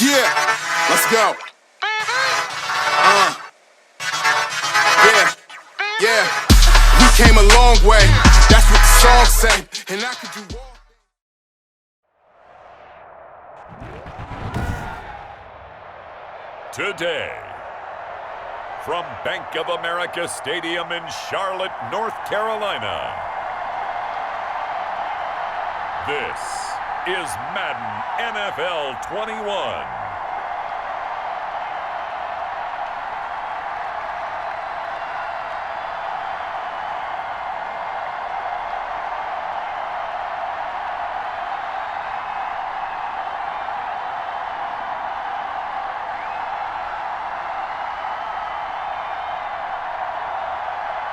Yeah, let's go. Yeah. We came a long way. That's what the song say. And I could do all. Today, from Bank of America Stadium in Charlotte, North Carolina, this is Madden NFL 21.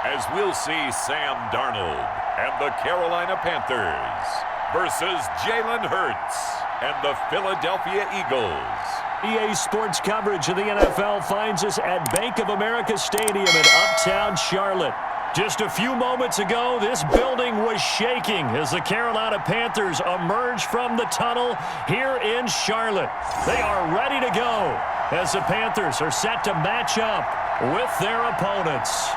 As we'll see Sam Darnold and the Carolina Panthers versus Jalen Hurts and the Philadelphia Eagles. EA Sports coverage of the NFL finds us at Bank of America Stadium in Uptown Charlotte. Just a few moments ago, this building was shaking as the Carolina Panthers emerged from the tunnel here in Charlotte. They are ready to go as the Panthers are set to match up with their opponents.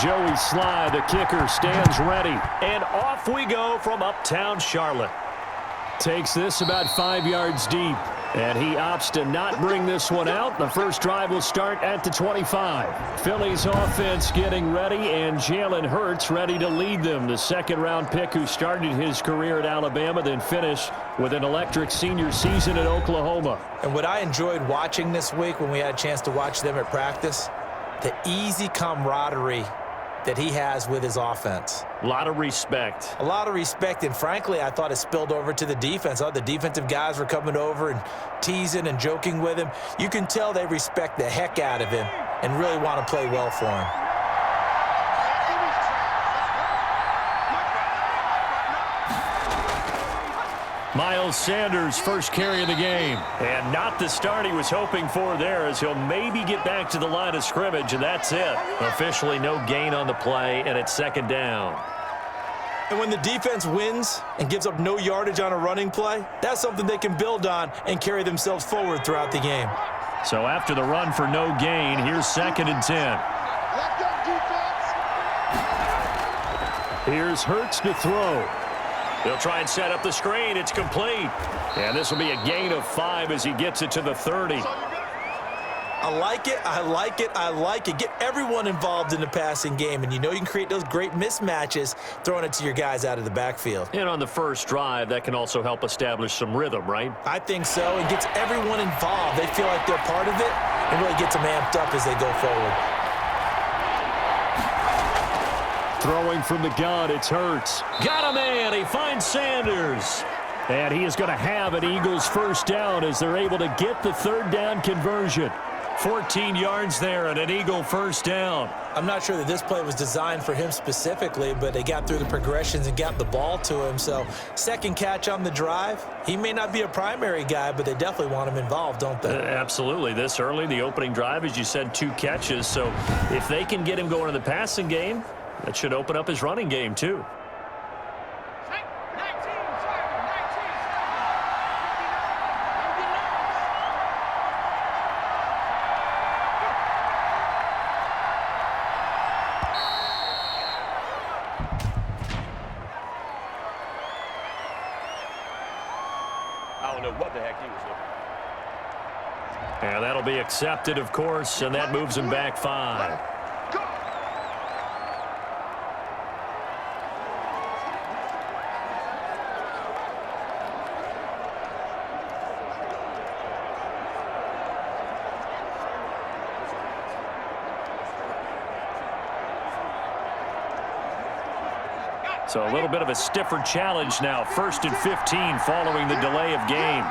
Joey Sly, the kicker, stands ready. And off we go from Uptown Charlotte. Takes this about 5 yards deep. And he opts to not bring this one out. The first drive will start at the 25. Philly's offense getting ready, and Jalen Hurts ready to lead them. The second-round pick who started his career at Alabama, then finished with an electric senior season at Oklahoma. And what I enjoyed watching this week when we had a chance to watch them at practice, the easy camaraderie that he has with his offense. A lot of respect. A lot of respect, and frankly, I thought it spilled over to the defense. I thought the defensive guys were coming over and teasing and joking with him. You can tell they respect the heck out of him and really want to play well for him. Miles Sanders' first carry of the game. And not the start he was hoping for there, as he'll maybe get back to the line of scrimmage, and that's it. Officially no gain on the play, and it's second down. And when the defense wins and gives up no yardage on a running play, that's something they can build on and carry themselves forward throughout the game. So after the run for no gain, here's 2nd and 10. Here's Hurts to throw. They'll try and set up the screen. It's complete. And this will be a gain of 5 as he gets it to the 30. I like it. I like it. I like it. Get everyone involved in the passing game. And you know you can create those great mismatches throwing it to your guys out of the backfield. And on the first drive, that can also help establish some rhythm, right? I think so. It gets everyone involved. They feel like they're part of it and really gets them amped up as they go forward. Throwing from the gun, it's Hurts. Got a man. He finds Sanders. And he is going to have an Eagles first down as they're able to get the third down conversion. 14 yards there and an Eagle first down. I'm not sure that this play was designed for him specifically, but they got through the progressions and got the ball to him. So second catch on the drive. He may not be a primary guy, but they definitely want him involved, don't they? Absolutely. This early, the opening drive, as you said, 2 catches. So if they can get him going in the passing game, that should open up his running game, too. I don't know what the heck he was looking. And that'll be accepted, of course, and that moves him back 5. So a little bit of a stiffer challenge now. 1st and 15 following the delay of game.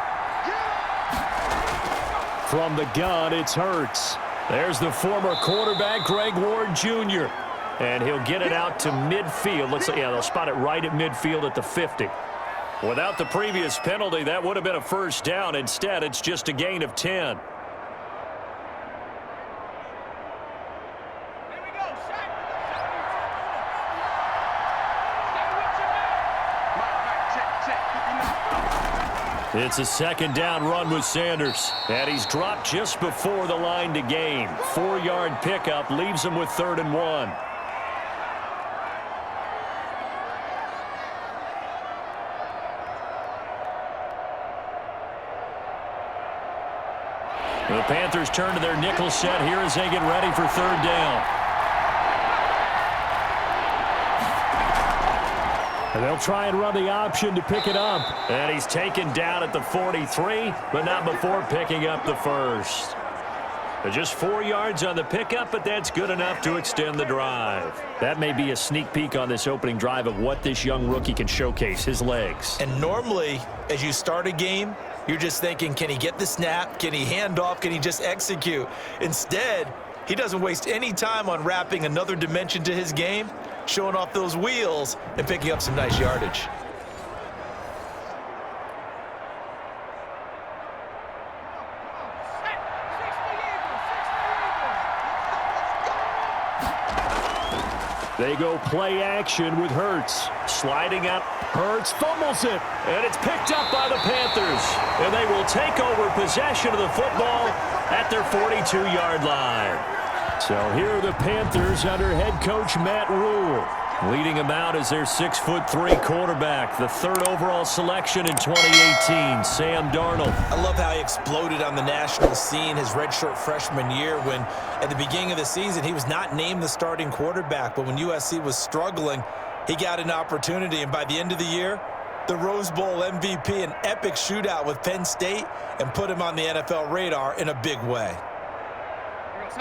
From the gun, it's Hurts. There's the former quarterback, Greg Ward Jr. And he'll get it out to midfield. Looks like, yeah, they'll spot it right at midfield at the 50. Without the previous penalty, that would have been a first down. Instead, it's just a gain of 10. It's a 2nd down run with Sanders. And he's dropped just before the line to gain. 4-yard pickup leaves him with 3rd and 1. The Panthers turn to their nickel set here as they get ready for 3rd down. And they'll try and run the option to pick it up. And he's taken down at the 43, but not before picking up the first. Just 4 yards on the pickup, but that's good enough to extend the drive. That may be a sneak peek on this opening drive of what this young rookie can showcase, his legs. And normally, as you start a game, you're just thinking, can he get the snap? Can he hand off? Can he just execute? Instead, he doesn't waste any time on wrapping another dimension to his game, showing off those wheels and picking up some nice yardage. They go play action with Hurts. Sliding up. Hurts fumbles it. And it's picked up by the Panthers. And they will take over possession of the football at their 42-yard line. So here are the Panthers under head coach Matt Rule. Leading them out is their 6'3" quarterback, the 3rd overall selection in 2018, Sam Darnold. I love how he exploded on the national scene his redshirt freshman year when, at the beginning of the season, he was not named the starting quarterback. But when USC was struggling, he got an opportunity. And by the end of the year, the Rose Bowl MVP, an epic shootout with Penn State, and put him on the NFL radar in a big way.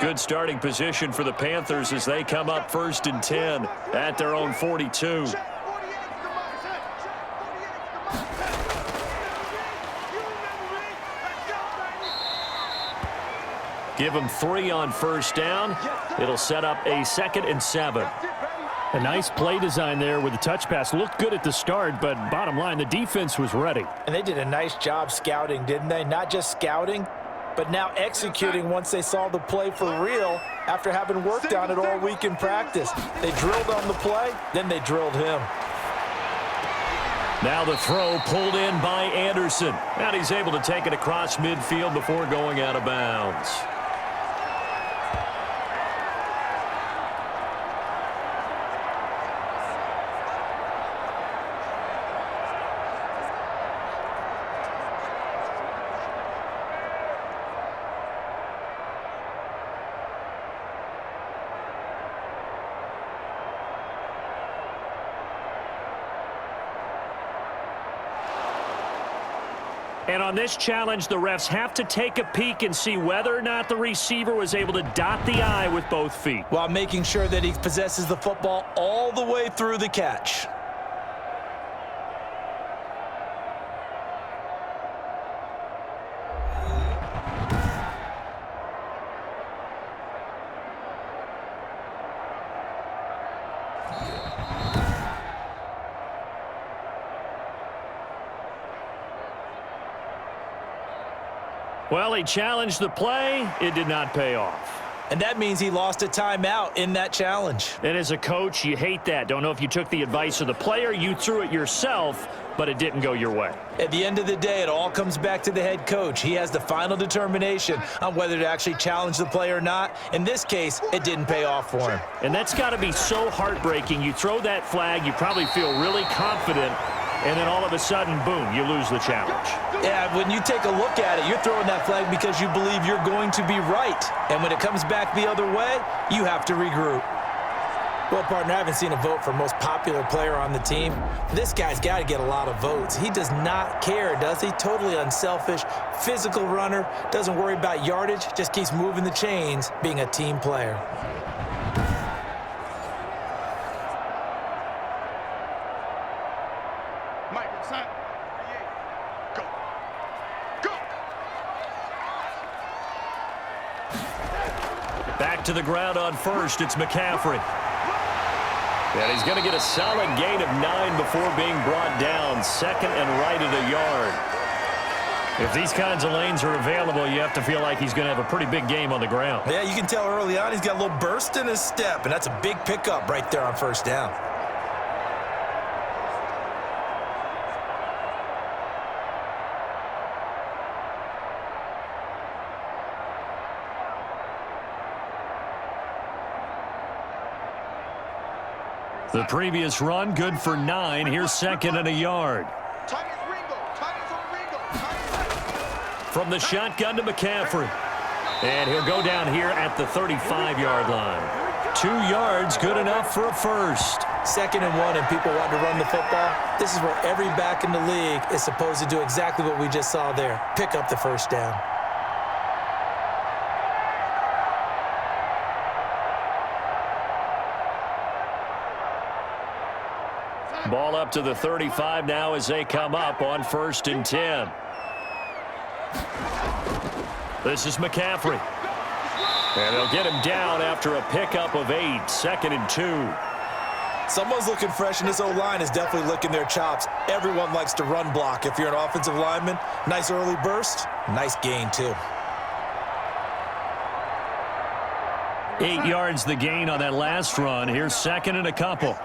Good starting position for the Panthers as they come up 1st and 10 at their own 42. Give them 3 on 1st down. It'll set up a 2nd and 7. A nice play design there with the touch pass. Looked good at the start, but bottom line, the defense was ready. And they did a nice job scouting, didn't they? Not just scouting, but now executing once they saw the play for real after having worked on it all week in practice. They drilled on the play, then they drilled him. Now the throw pulled in by Anderson. And he's able to take it across midfield before going out of bounds. And on this challenge, the refs have to take a peek and see whether or not the receiver was able to dot the I with both feet, while making sure that he possesses the football all the way through the catch. Well, he challenged the play. It did not pay off. And that means he lost a timeout in that challenge. And as a coach, you hate that. Don't know if you took the advice of the player, you threw it yourself, but it didn't go your way. At the end of the day, it all comes back to the head coach. He has the final determination on whether to actually challenge the play or not. In this case, it didn't pay off for him. And that's got to be so heartbreaking. You throw that flag, you probably feel really confident, and then all of a sudden, boom, you lose the challenge. Yeah, when you take a look at it, you're throwing that flag because you believe you're going to be right. And when it comes back the other way, you have to regroup. Well, partner, I haven't seen a vote for most popular player on the team. This guy's got to get a lot of votes. He does not care, does he? Totally unselfish, physical runner, doesn't worry about yardage, just keeps moving the chains, being a team player. Back to the ground on first. It's McCaffrey. And he's going to get a solid gain of 9 before being brought down. Second and right of the yard. If these kinds of lanes are available, you have to feel like he's going to have a pretty big game on the ground. Yeah, you can tell early on he's got a little burst in his step, and that's a big pickup right there on first down. The previous run, good for 9. Here's second and a yard. From the shotgun to McCaffrey. And he'll go down here at the 35-yard line. 2 yards, good enough for a first. 2nd and 1, and people want to run the football. This is where every back in the league is supposed to do exactly what we just saw there. Pick up the first down. Ball up to the 35 now as they come up on 1st and 10. This is McCaffrey. And they'll get him down after a pickup of 8. 2nd and 2. Someone's looking fresh, and this O-line is definitely licking their chops. Everyone likes to run block. If you're an offensive lineman, nice early burst, nice gain too. 8 yards the gain on that last run. Here's 2nd and a couple.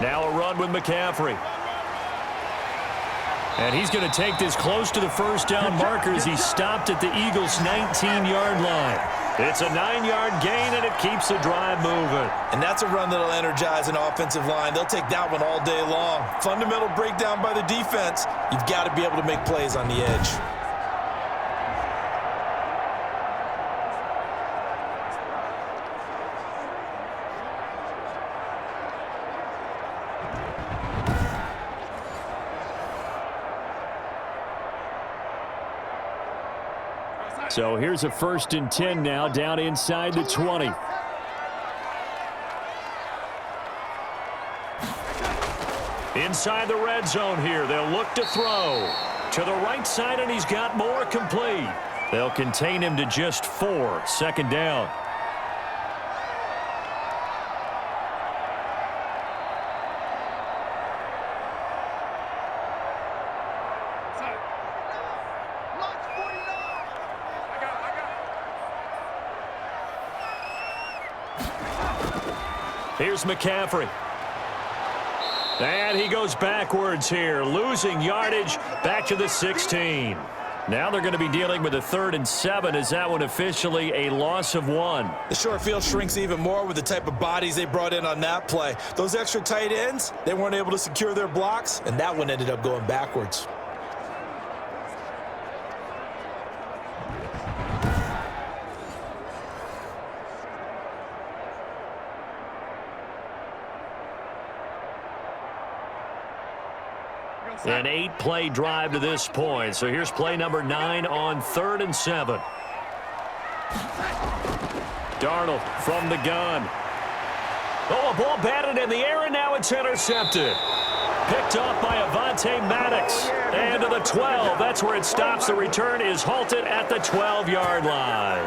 Now a run with McCaffrey. And he's going to take this close to the first down marker as he stopped at the Eagles' 19-yard line. It's a 9-yard gain, and it keeps the drive moving. And that's a run that'll energize an offensive line. They'll take that one all day long. Fundamental breakdown by the defense. You've got to be able to make plays on the edge. So here's a 1st and 10 now, down inside the 20. Inside the red zone here, they'll look to throw. To the right side, and he's got more complete. They'll contain him to just 4. 2nd down. Here's McCaffrey. And he goes backwards here, losing yardage back to the 16. Now they're going to be dealing with a 3rd and 7. Is that one officially a loss of 1? The short field shrinks even more with the type of bodies they brought in on that play. Those extra tight ends, they weren't able to secure their blocks, and that one ended up going backwards. An 8-play drive to this point. So here's play number 9 on 3rd and 7. Darnold from the gun. Oh, a ball batted in the air, and now it's intercepted. Picked off by Avonte Maddox. And to the 12. That's where it stops. The return is halted at the 12-yard line.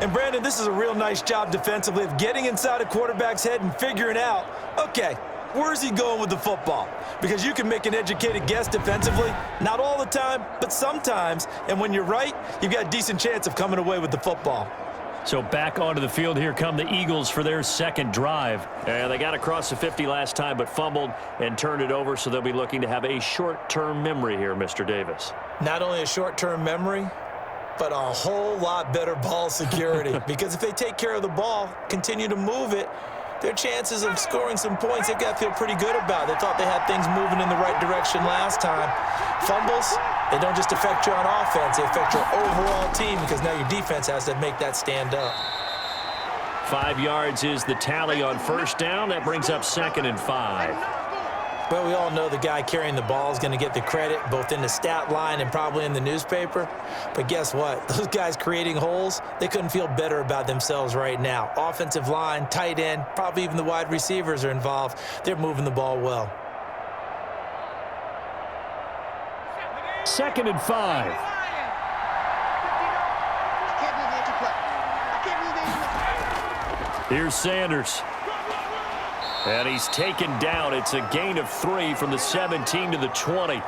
And, Brandon, this is a real nice job defensively of getting inside a quarterback's head and figuring out, okay, where's he going with the football? Because you can make an educated guess defensively. Not all the time, but sometimes. And when you're right, you've got a decent chance of coming away with the football. So back onto the field, here come the Eagles for their 2nd drive. And they got across the 50 last time, but fumbled and turned it over, so they'll be looking to have a short-term memory here, Mr. Davis. Not only a short-term memory, but a whole lot better ball security. Because if they take care of the ball, continue to move it, their chances of scoring some points, they've got to feel pretty good about. They thought they had things moving in the right direction last time. Fumbles, they don't just affect you on offense, they affect your overall team, because now your defense has to make that stand up. 5 yards is the tally on 1st down. That brings up 2nd and 5. Well, we all know the guy carrying the ball is going to get the credit, both in the stat line and probably in the newspaper. But guess what? Those guys creating holes, they couldn't feel better about themselves right now. Offensive line, tight end, probably even the wide receivers are involved. They're moving the ball well. 2nd and 5. Here's Sanders. And he's taken down. It's a gain of 3 from the 17 to the 20.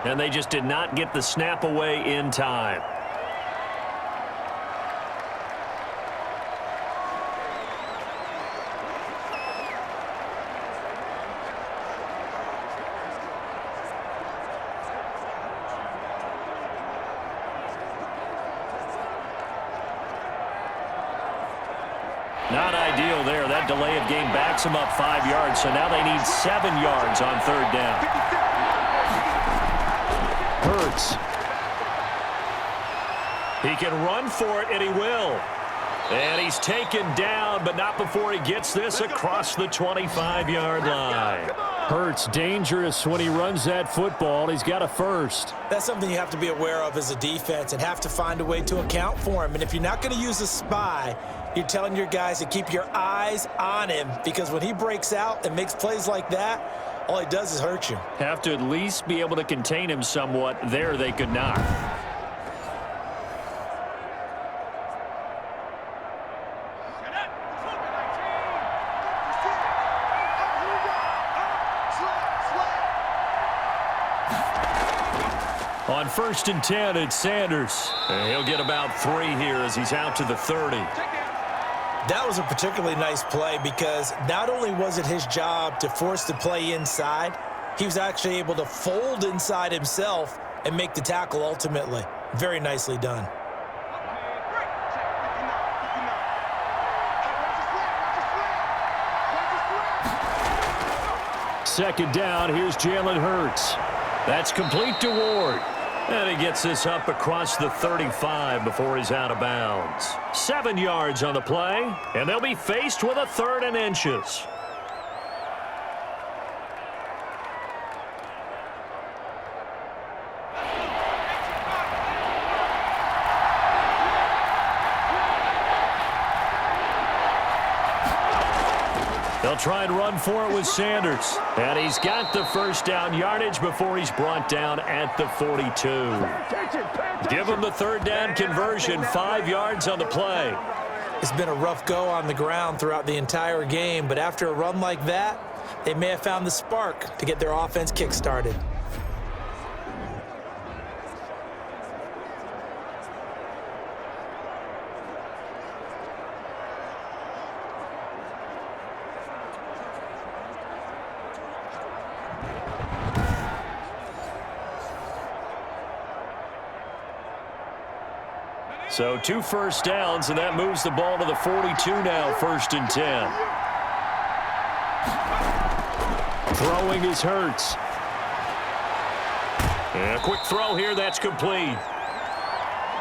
And they just did not get the snap away in time. Not ideal there. That delay of game backs them up 5 yards, so now they need 7 yards on 3rd down. Hurts. He can run for it, and he will. And he's taken down, but not before he gets this across the 25-yard line. Hurts dangerous when he runs that football. He's got a first. That's something you have to be aware of as a defense and have to find a way to account for him. And if you're not going to use a spy, you're telling your guys to keep your eyes on him, because when he breaks out and makes plays like that, all he does is hurt you. Have to at least be able to contain him somewhat. There they could not. On 1st and 10, it's Sanders. And he'll get about 3 here as he's out to the 30. That was a particularly nice play because not only was it his job to force the play inside, he was actually able to fold inside himself and make the tackle ultimately. Very nicely done. Second down, here's Jalen Hurts. That's complete to Ward. And he gets this up across the 35 before he's out of bounds. 7 yards on the play, and they'll be faced with a 3rd and inches. They'll try and run for it with Sanders. And he's got the first down yardage before he's brought down at the 42. Give him the 3rd down conversion, 5 yards on the play. It's been a rough go on the ground throughout the entire game, but after a run like that, they may have found the spark to get their offense kick-started. So 2 first downs, and that moves the ball to the 42 now, 1st and 10. Throwing is Hurts. And a quick throw here, that's complete.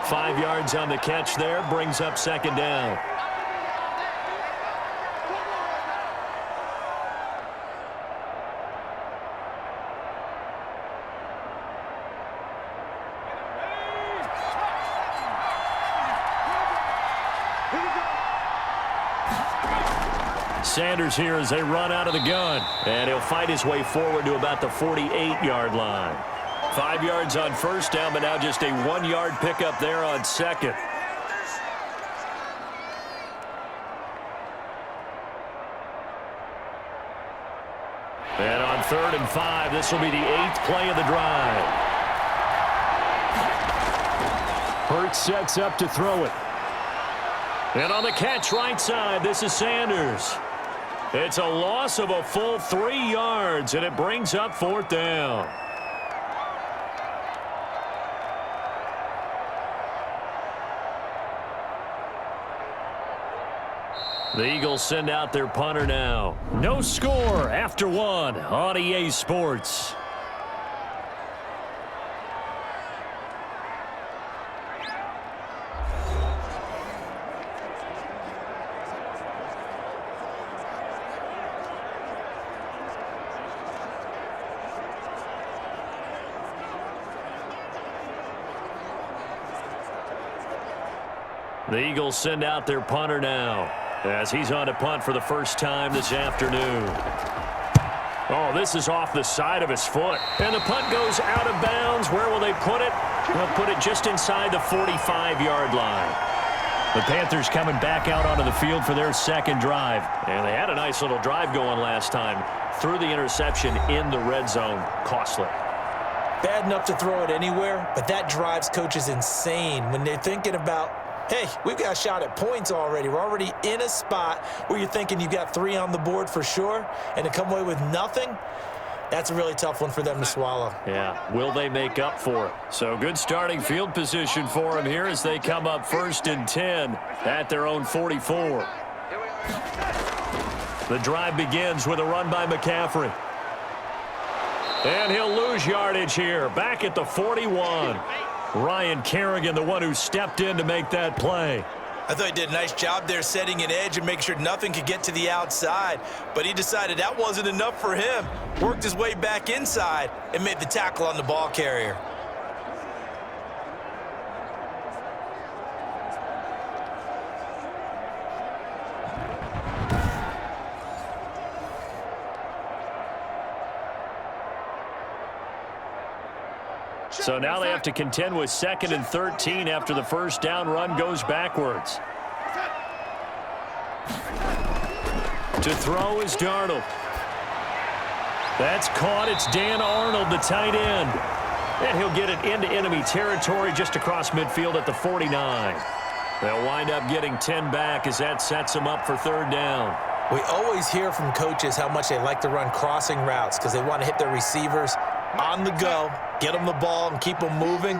5 yards on the catch there, brings up 2nd down. Sanders here as they run out of the gun. And he'll fight his way forward to about the 48-yard line. 5 yards on 1st down, but now just a 1-yard pickup there on 2nd. And on 3rd and 5, this will be the 8th play of the drive. Hurts sets up to throw it. And on the catch right side, this is Sanders. It's a loss of a full 3 yards, and it brings up 4th down. The Eagles send out their punter now. No score after 1 on EA Sports. The Eagles send out their punter now, as he's on to punt for the first time this afternoon. Oh, this is off the side of his foot. And the punt goes out of bounds. Where will they put it? They'll put it just inside the 45-yard line. The Panthers coming back out onto the field for their second drive. And they had a nice little drive going last time. Threw the interception in the red zone. Costly. Bad enough to throw it anywhere, but that drives coaches insane when they're thinking about, hey, we've got a shot at points already. We're already in a spot where you're thinking you've got 3 on the board for sure, and to come away with nothing, that's a really tough one for them to swallow. Yeah, will they make up for it? So good starting field position for them here as they come up 1st and 10 at their own 44. The drive begins with a run by McCaffrey. And he'll lose yardage here, back at the 41. Ryan Kerrigan, the one who stepped in to make that play. I thought he did a nice job there setting an edge and making sure nothing could get to the outside. But he decided that wasn't enough for him. Worked his way back inside and made the tackle on the ball carrier. So now they have to contend with 2nd and 13 after the first down run goes backwards. To throw is Darnold. That's caught. It's Dan Arnold, the tight end. And he'll get it into enemy territory just across midfield at the 49. They'll wind up getting 10 back as that sets them up for 3rd down. We always hear from coaches how much they like to run crossing routes because they want to hit their receivers on the go, get them the ball, and keep them moving.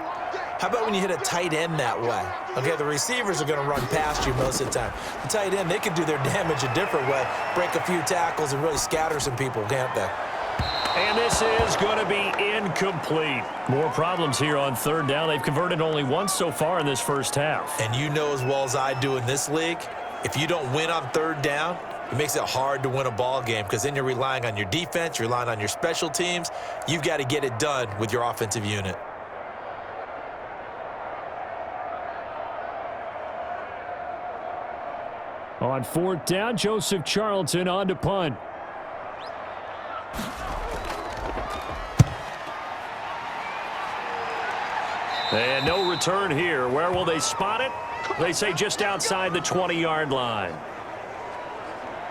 How about when you hit a tight end that way? Okay, the receivers are going to run past you most of the time. The tight end, they can do their damage a different way, break a few tackles and really scatter some people, can't they? And this is going to be incomplete. More problems here on 3rd down. They've converted only once so far in this first half. And you know as well as I do in this league, if you don't win on 3rd down, it makes it hard to win a ball game because then you're relying on your defense, you're relying on your special teams. You've got to get it done with your offensive unit. On 4th down, Joseph Charlton on to punt. And no return here. Where will they spot it? They say just outside the 20-yard line.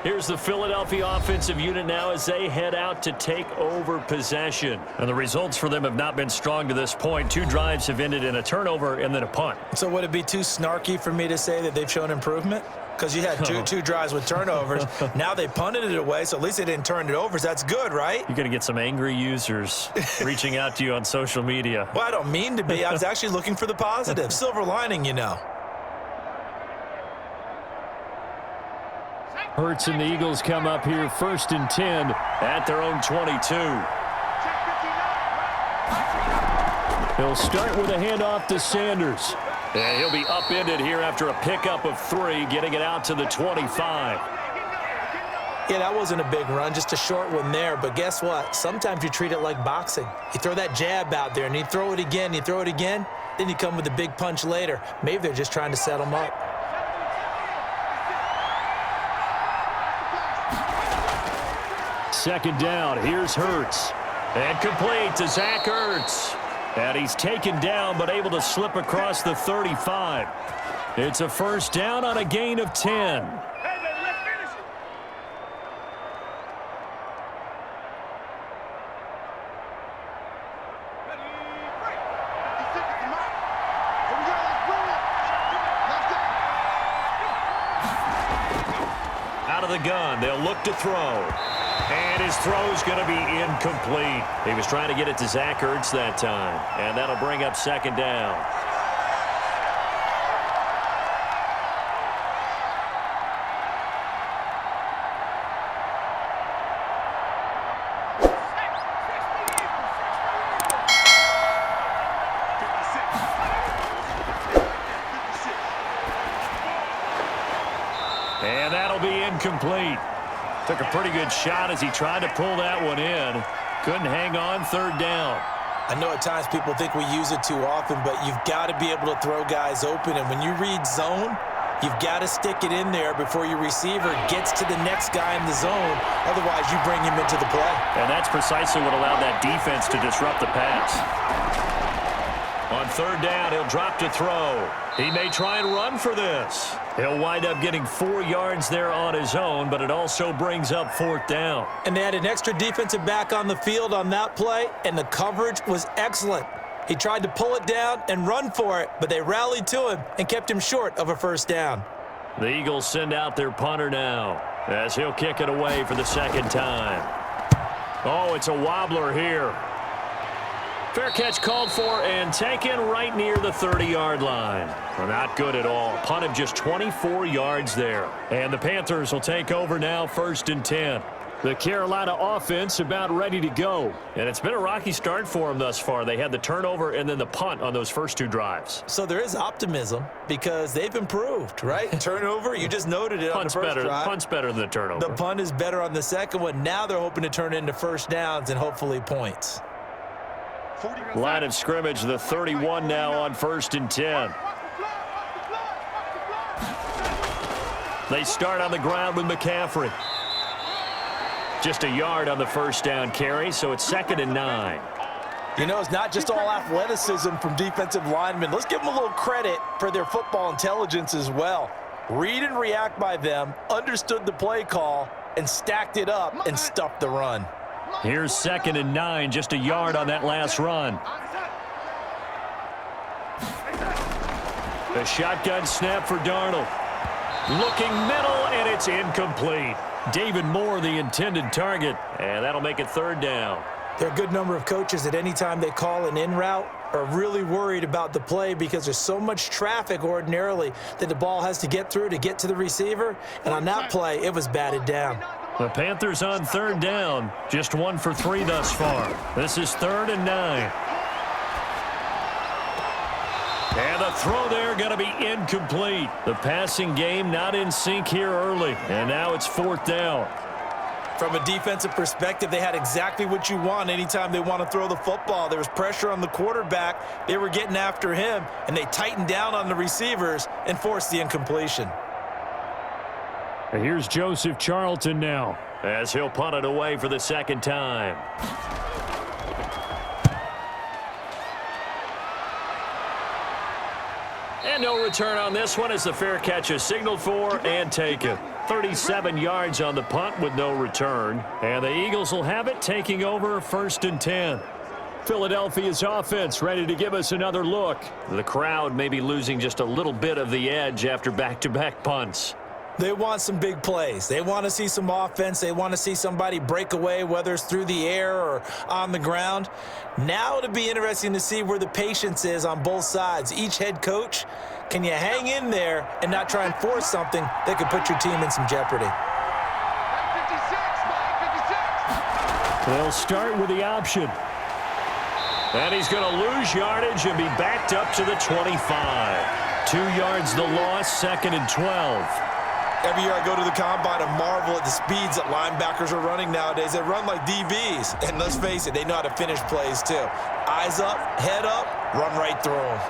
Here's the Philadelphia offensive unit now as they head out to take over possession. And the results for them have not been strong to this point. 2 drives have ended in a turnover and then a punt. So would it be too snarky for me to say that they've shown improvement? Because you had two drives with turnovers. Now they punted it away, so at least they didn't turn it over. So that's good, right? You're going to get some angry users reaching out to you on social media. Well, I don't mean to be. I was actually looking for the positive. Silver lining, you know. Hurts and the Eagles come up here 1st and 10 at their own 22. He'll start with a handoff to Sanders. And he'll be upended here after a pickup of 3, getting it out to the 25. Yeah, that wasn't a big run, just a short one there. But guess what? Sometimes you treat it like boxing. You throw that jab out there, and you throw it again, then you come with a big punch later. Maybe they're just trying to set them up. Second down, here's Hurts. And complete to Zach Ertz. And he's taken down, but able to slip across the 35. It's a 1st down on a gain of 10. of the gun. They'll look to throw. And his throw's going to be incomplete. He was trying to get it to Zach Ertz that time. And that'll bring up second down. And that'll be incomplete. Took a pretty good shot as he tried to pull that one in. Couldn't hang on, third down. I know at times people think we use it too often, but you've got to be able to throw guys open. And when you read zone, you've got to stick it in there before your receiver gets to the next guy in the zone. Otherwise, you bring him into the play. And that's precisely what allowed that defense to disrupt the pass. On third down, he'll drop to throw. He may try and run for this. He'll wind up getting 4 yards there on his own, but it also brings up fourth down. And they had an extra defensive back on the field on that play, and the coverage was excellent. He tried to pull it down and run for it, but they rallied to him and kept him short of a first down. The Eagles send out their punter now as he'll kick it away for the second time. Oh, it's a wobbler here. Fair catch called for and taken right near the 30-yard line. Well, not good at all. Punt of just 24 yards there. And the Panthers will take over now, 1st and 10. The Carolina offense about ready to go. And it's been a rocky start for them thus far. They had the turnover and then the punt on those first 2 drives. So there is optimism because they've improved, right? Turnover, you just noted it on the first drive. Punt's better than the turnover. The punt is better on the second one. Now they're hoping to turn into first downs and hopefully points. Line of scrimmage, the 31 now on 1st and 10. They start on the ground with McCaffrey. Just a yard on the first down carry, so it's 2nd and 9. You know, it's not just all athleticism from defensive linemen. Let's give them a little credit for their football intelligence as well. Read and react by them, understood the play call, and stacked it up and stuffed the run. Here's 2nd and 9, just a yard on that last run. The shotgun snap for Darnold. Looking middle, and it's incomplete. David Moore, the intended target, and that'll make it 3rd down. There are a good number of coaches that any time they call an in route are really worried about the play because there's so much traffic ordinarily that the ball has to get through to get to the receiver. And on that play, it was batted down. The Panthers on 3rd down, just 1 for 3 thus far. This is 3rd and 9. And the throw there going to be incomplete. The passing game not in sync here early, and now it's 4th down. From a defensive perspective, they had exactly what you want anytime they want to throw the football. There was pressure on the quarterback. They were getting after him, and they tightened down on the receivers and forced the incompletion. And here's Joseph Charlton now as he'll punt it away for the 2nd time. And no return on this one as the fair catch is signaled for and taken. 37 yards on the punt with no return. And the Eagles will have it, taking over 1st and 10. Philadelphia's offense ready to give us another look. The crowd may be losing just a little bit of the edge after back-to-back punts. They want some big plays. They want to see some offense. They want to see somebody break away, whether it's through the air or on the ground. Now it'll be interesting to see where the patience is on both sides. Each head coach, can you hang in there and not try and force something that could put your team in some jeopardy? They'll start with the option. And he's going to lose yardage and be backed up to the 25. 2 yards the loss, 2nd and 12. Every year I go to the combine and marvel at the speeds that linebackers are running nowadays. They run like DBs. And let's face it, they know how to finish plays too. Eyes up, head up, run right through them.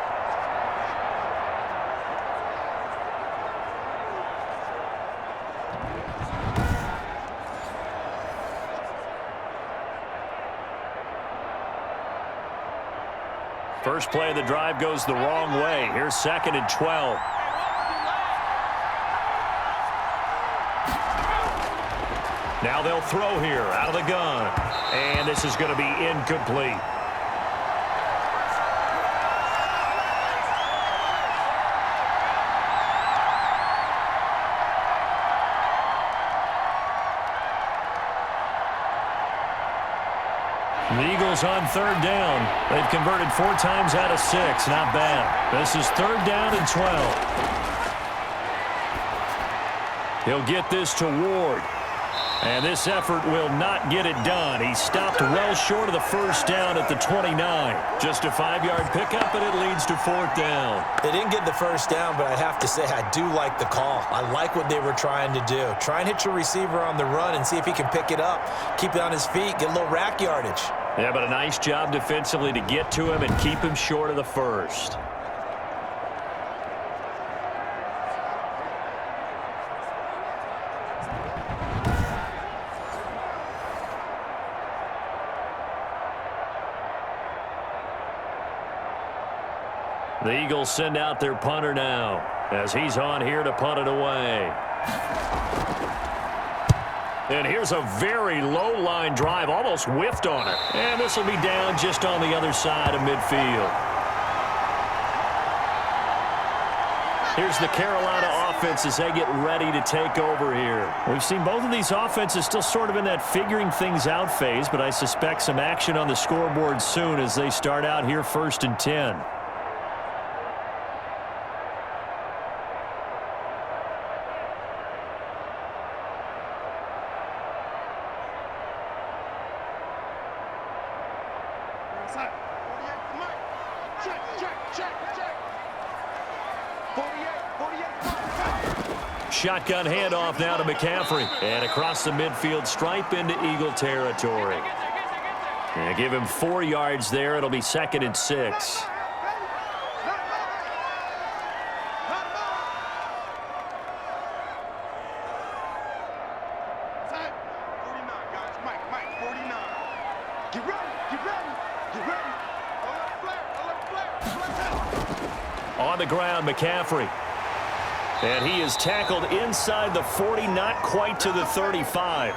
First play of the drive goes the wrong way. Here's 2nd and 12. Now they'll throw here out of the gun. And this is going to be incomplete. The Eagles on third down. They've converted 4 times out of 6. Not bad. This is third down and 12. He'll get this to Ward. And this effort will not get it done. He stopped well short of the first down at the 29. Just a 5-yard pickup, and it leads to fourth down. They didn't get the first down, but I have to say I do like the call. I like what they were trying to do. Try and hit your receiver on the run and see if he can pick it up. Keep it on his feet, get a little rack yardage. Yeah, but a nice job defensively to get to him and keep him short of the first. The Eagles send out their punter now as he's on here to punt it away. And here's a very low line drive, almost whiffed on it. And this will be down just on the other side of midfield. Here's the Carolina offense as they get ready to take over here. We've seen both of these offenses still sort of in that figuring things out phase, but I suspect some action on the scoreboard soon as they start out here 1st and 10. Shotgun handoff now to McCaffrey. And across the midfield stripe into Eagle territory. And give him 4 yards there. It'll be 2nd and 6. On the ground, McCaffrey. And he is tackled inside the 40, not quite to the 35.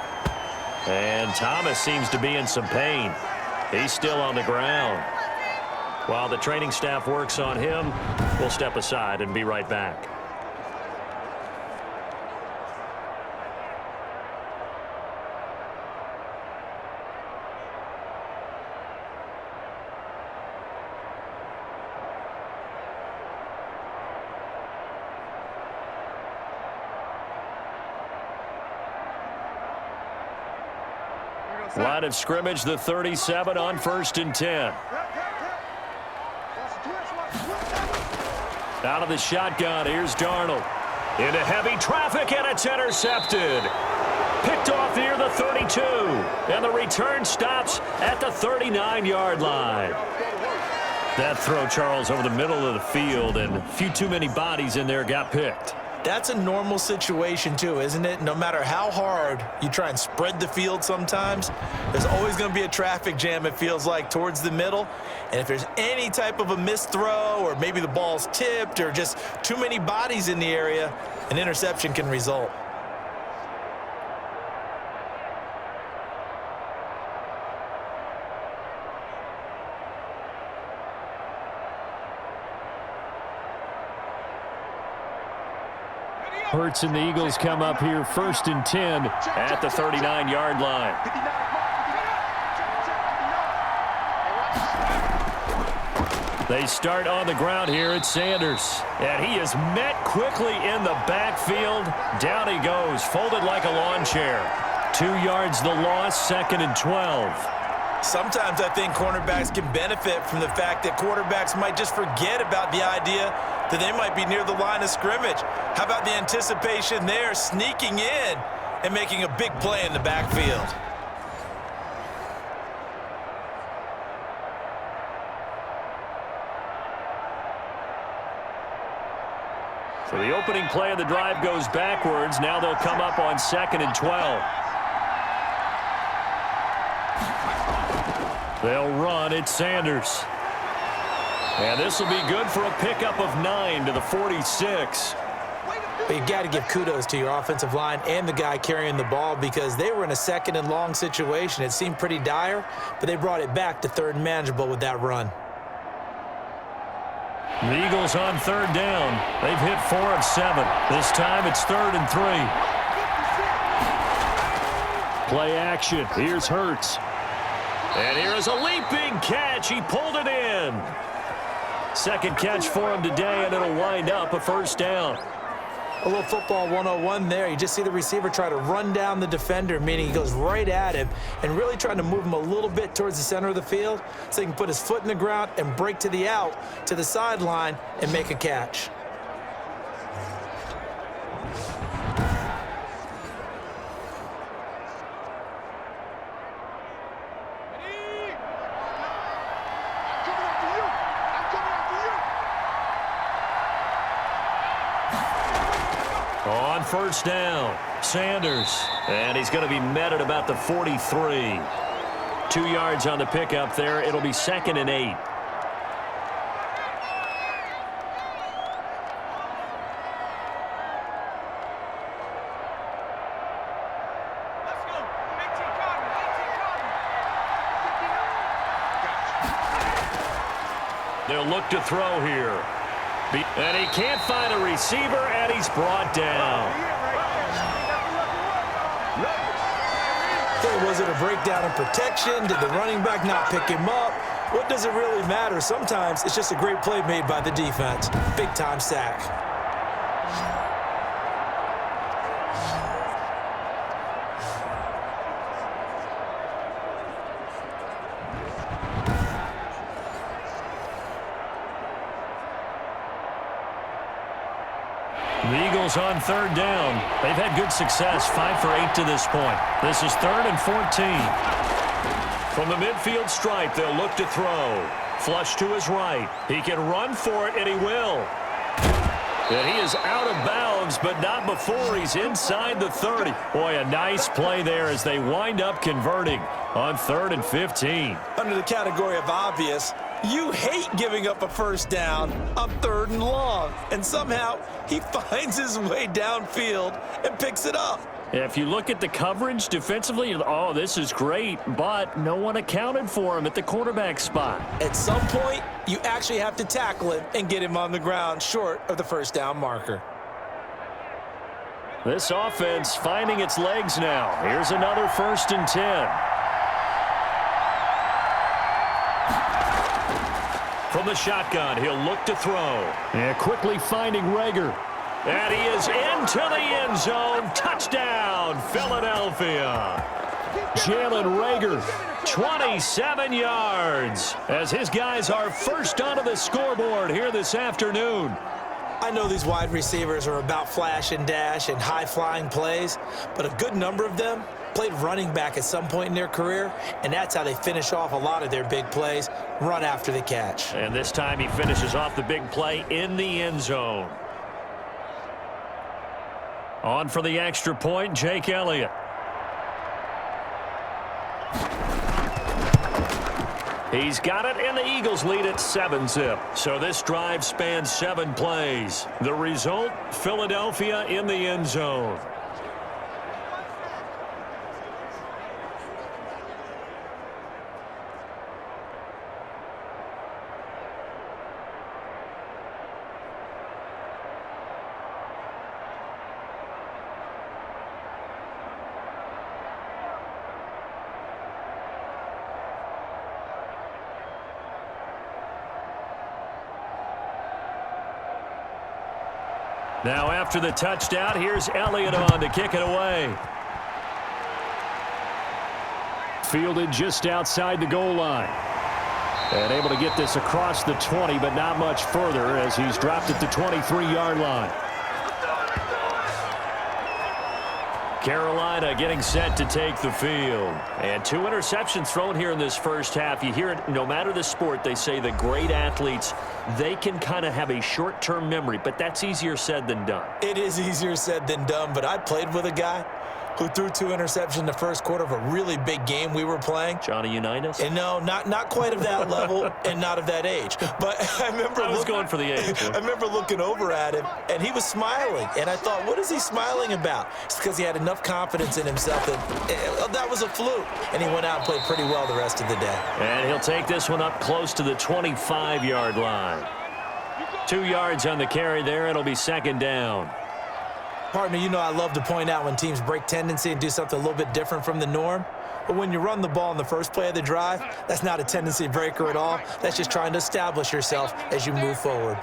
And Thomas seems to be in some pain. He's still on the ground. While the training staff works on him, we'll step aside and be right back. Line of scrimmage, the 37 on 1st and 10. Out of the shotgun, here's Darnold. Into heavy traffic, and it's intercepted. Picked off near the 32. And the return stops at the 39-yard line. That throw, Charles, over the middle of the field, and a few too many bodies in there got picked. That's a normal situation, too, isn't it? No matter how hard you try and spread the field sometimes, there's always going to be a traffic jam, it feels like, towards the middle. And if there's any type of a missed throw or maybe the ball's tipped or just too many bodies in the area, an interception can result. Hurts and the Eagles come up here 1st and 10 at the 39-yard line. They start on the ground here at Sanders. And he is met quickly in the backfield. Down he goes, folded like a lawn chair. 2 yards the loss, 2nd and 12. Sometimes I think cornerbacks can benefit from the fact that quarterbacks might just forget about the idea that they might be near the line of scrimmage. How about the anticipation there, sneaking in and making a big play in the backfield? So the opening play of the drive goes backwards. Now they'll come up on 2nd and 12. They'll run at Sanders. And this will be good for a pickup of 9 to the 46. But you got to give kudos to your offensive line and the guy carrying the ball because they were in a 2nd and long situation. It seemed pretty dire, but they brought it back to 3rd and manageable with that run. The Eagles on 3rd down. They've hit 4 of 7. This time it's 3rd and 3. Play action. Here's Hurts. And here is a leaping catch. He pulled it in. Second catch for him today, and it'll wind up a first down. A little football 101 there. You just see the receiver try to run down the defender, meaning he goes right at him and really trying to move him a little bit towards the center of the field so he can put his foot in the ground and break to the out, to the sideline, and make a catch. On first down, Sanders, and he's going to be met at about the 43. 2 yards on the pickup there. It'll be 2nd and 8. They'll look to throw here. And he can't find a receiver, and he's brought down. Was it a breakdown in protection? Did the running back not pick him up? What does it really matter? Sometimes it's just a great play made by the defense. Big-time sack. The Eagles on third down. They've had good success, 5 for 8 to this point. This is 3rd and 14. From the midfield stripe, they'll look to throw. Flush to his right. He can run for it, and he will. And he is out of bounds, but not before he's inside the 30. Boy, a nice play there as they wind up converting on 3rd and 15. Under the category of obvious, you hate giving up a first down on 3rd and long. And somehow he finds his way downfield and picks it up. If you look at the coverage defensively, oh, this is great, but no one accounted for him at the quarterback spot. At some point, you actually have to tackle him and get him on the ground short of the first down marker. This offense finding its legs now. Here's another 1st and 10. From the shotgun, he'll look to throw. And quickly finding Rager. And he is into the end zone. Touchdown, Philadelphia. Jalen Rager, 27 yards, as his guys are first onto the scoreboard here this afternoon. I know these wide receivers are about flash and dash and high-flying plays, but a good number of them played running back at some point in their career, and that's how they finish off a lot of their big plays, run after the catch. And this time he finishes off the big play in the end zone. On for the extra point, Jake Elliott. He's got it, and the Eagles lead at 7-zip. So this drive spans 7 plays. The result, Philadelphia in the end zone. Now after the touchdown, here's Elliott on to kick it away. Fielded just outside the goal line. And able to get this across the 20, but not much further as he's dropped at the 23-yard line. Carolina getting set to take the field. And 2 interceptions thrown here in this first half. You hear it, no matter the sport, they say the great athletes, they can kind of have a short-term memory, but that's easier said than done. It is easier said than done, but I played with a guy who threw 2 interceptions in the first quarter of a really big game we were playing. Johnny Unitas? And no, not quite of that level and not of that age. But I was going for the age. I remember looking over at him, and he was smiling. And I thought, what is he smiling about? It's because he had enough confidence in himself that was a fluke. And he went out and played pretty well the rest of the day. And he'll take this one up close to the 25-yard line. 2 yards on the carry there. It'll be 2nd down. Partner, you know I love to point out when teams break tendency and do something a little bit different from the norm. But when you run the ball in the first play of the drive, that's not a tendency breaker at all. That's just trying to establish yourself as you move forward.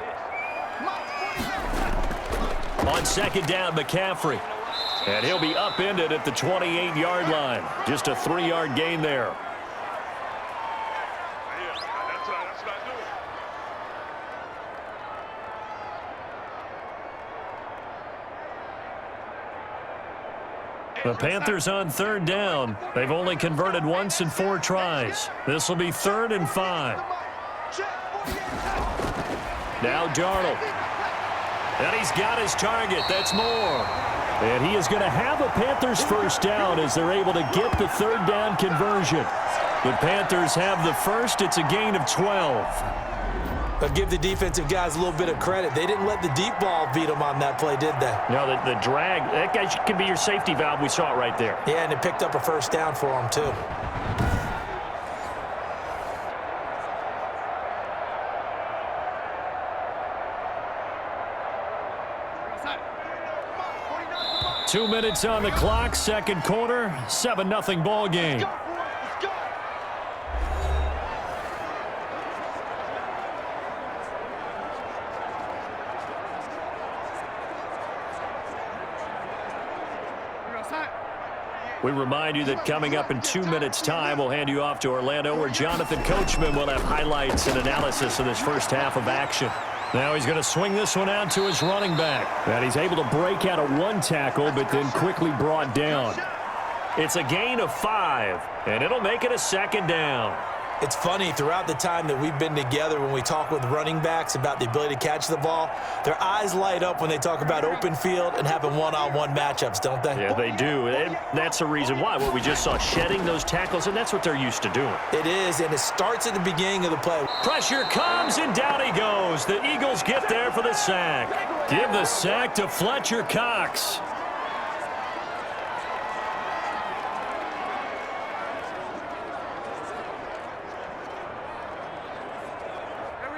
On second down, McCaffrey. And he'll be upended at the 28-yard line. Just a 3-yard gain there. The Panthers on third down. They've only converted once in 4 tries. This will be 3rd and 5. Now Darnold. And he's got his target. That's Moore. And he is going to have a Panthers first down as they're able to get the 3rd down conversion. The Panthers have the first. It's a gain of 12. But give the defensive guys a little bit of credit. They didn't let the deep ball beat them on that play, did they? No, the drag, that guy can be your safety valve. We saw it right there. Yeah, and it picked up a first down for them, too. Two minutes on the clock, second quarter, 7-0 ball game. We remind you that coming up in 2 minutes' time, we'll hand you off to Orlando, where Jonathan Coachman will have highlights and analysis of this first half of action. Now he's going to swing this one out to his running back. And he's able to break out of 1 tackle, but then quickly brought down. It's a gain of 5, and it'll make it a 2nd down. It's funny, throughout the time that we've been together, when we talk with running backs about the ability to catch the ball, their eyes light up when they talk about open field and having one-on-one matchups, don't they? Yeah, they do. And that's the reason why. What we just saw, shedding those tackles, and that's what they're used to doing. It is, and it starts at the beginning of the play. Pressure comes, and down he goes. The Eagles get there for the sack. Give the sack to Fletcher Cox.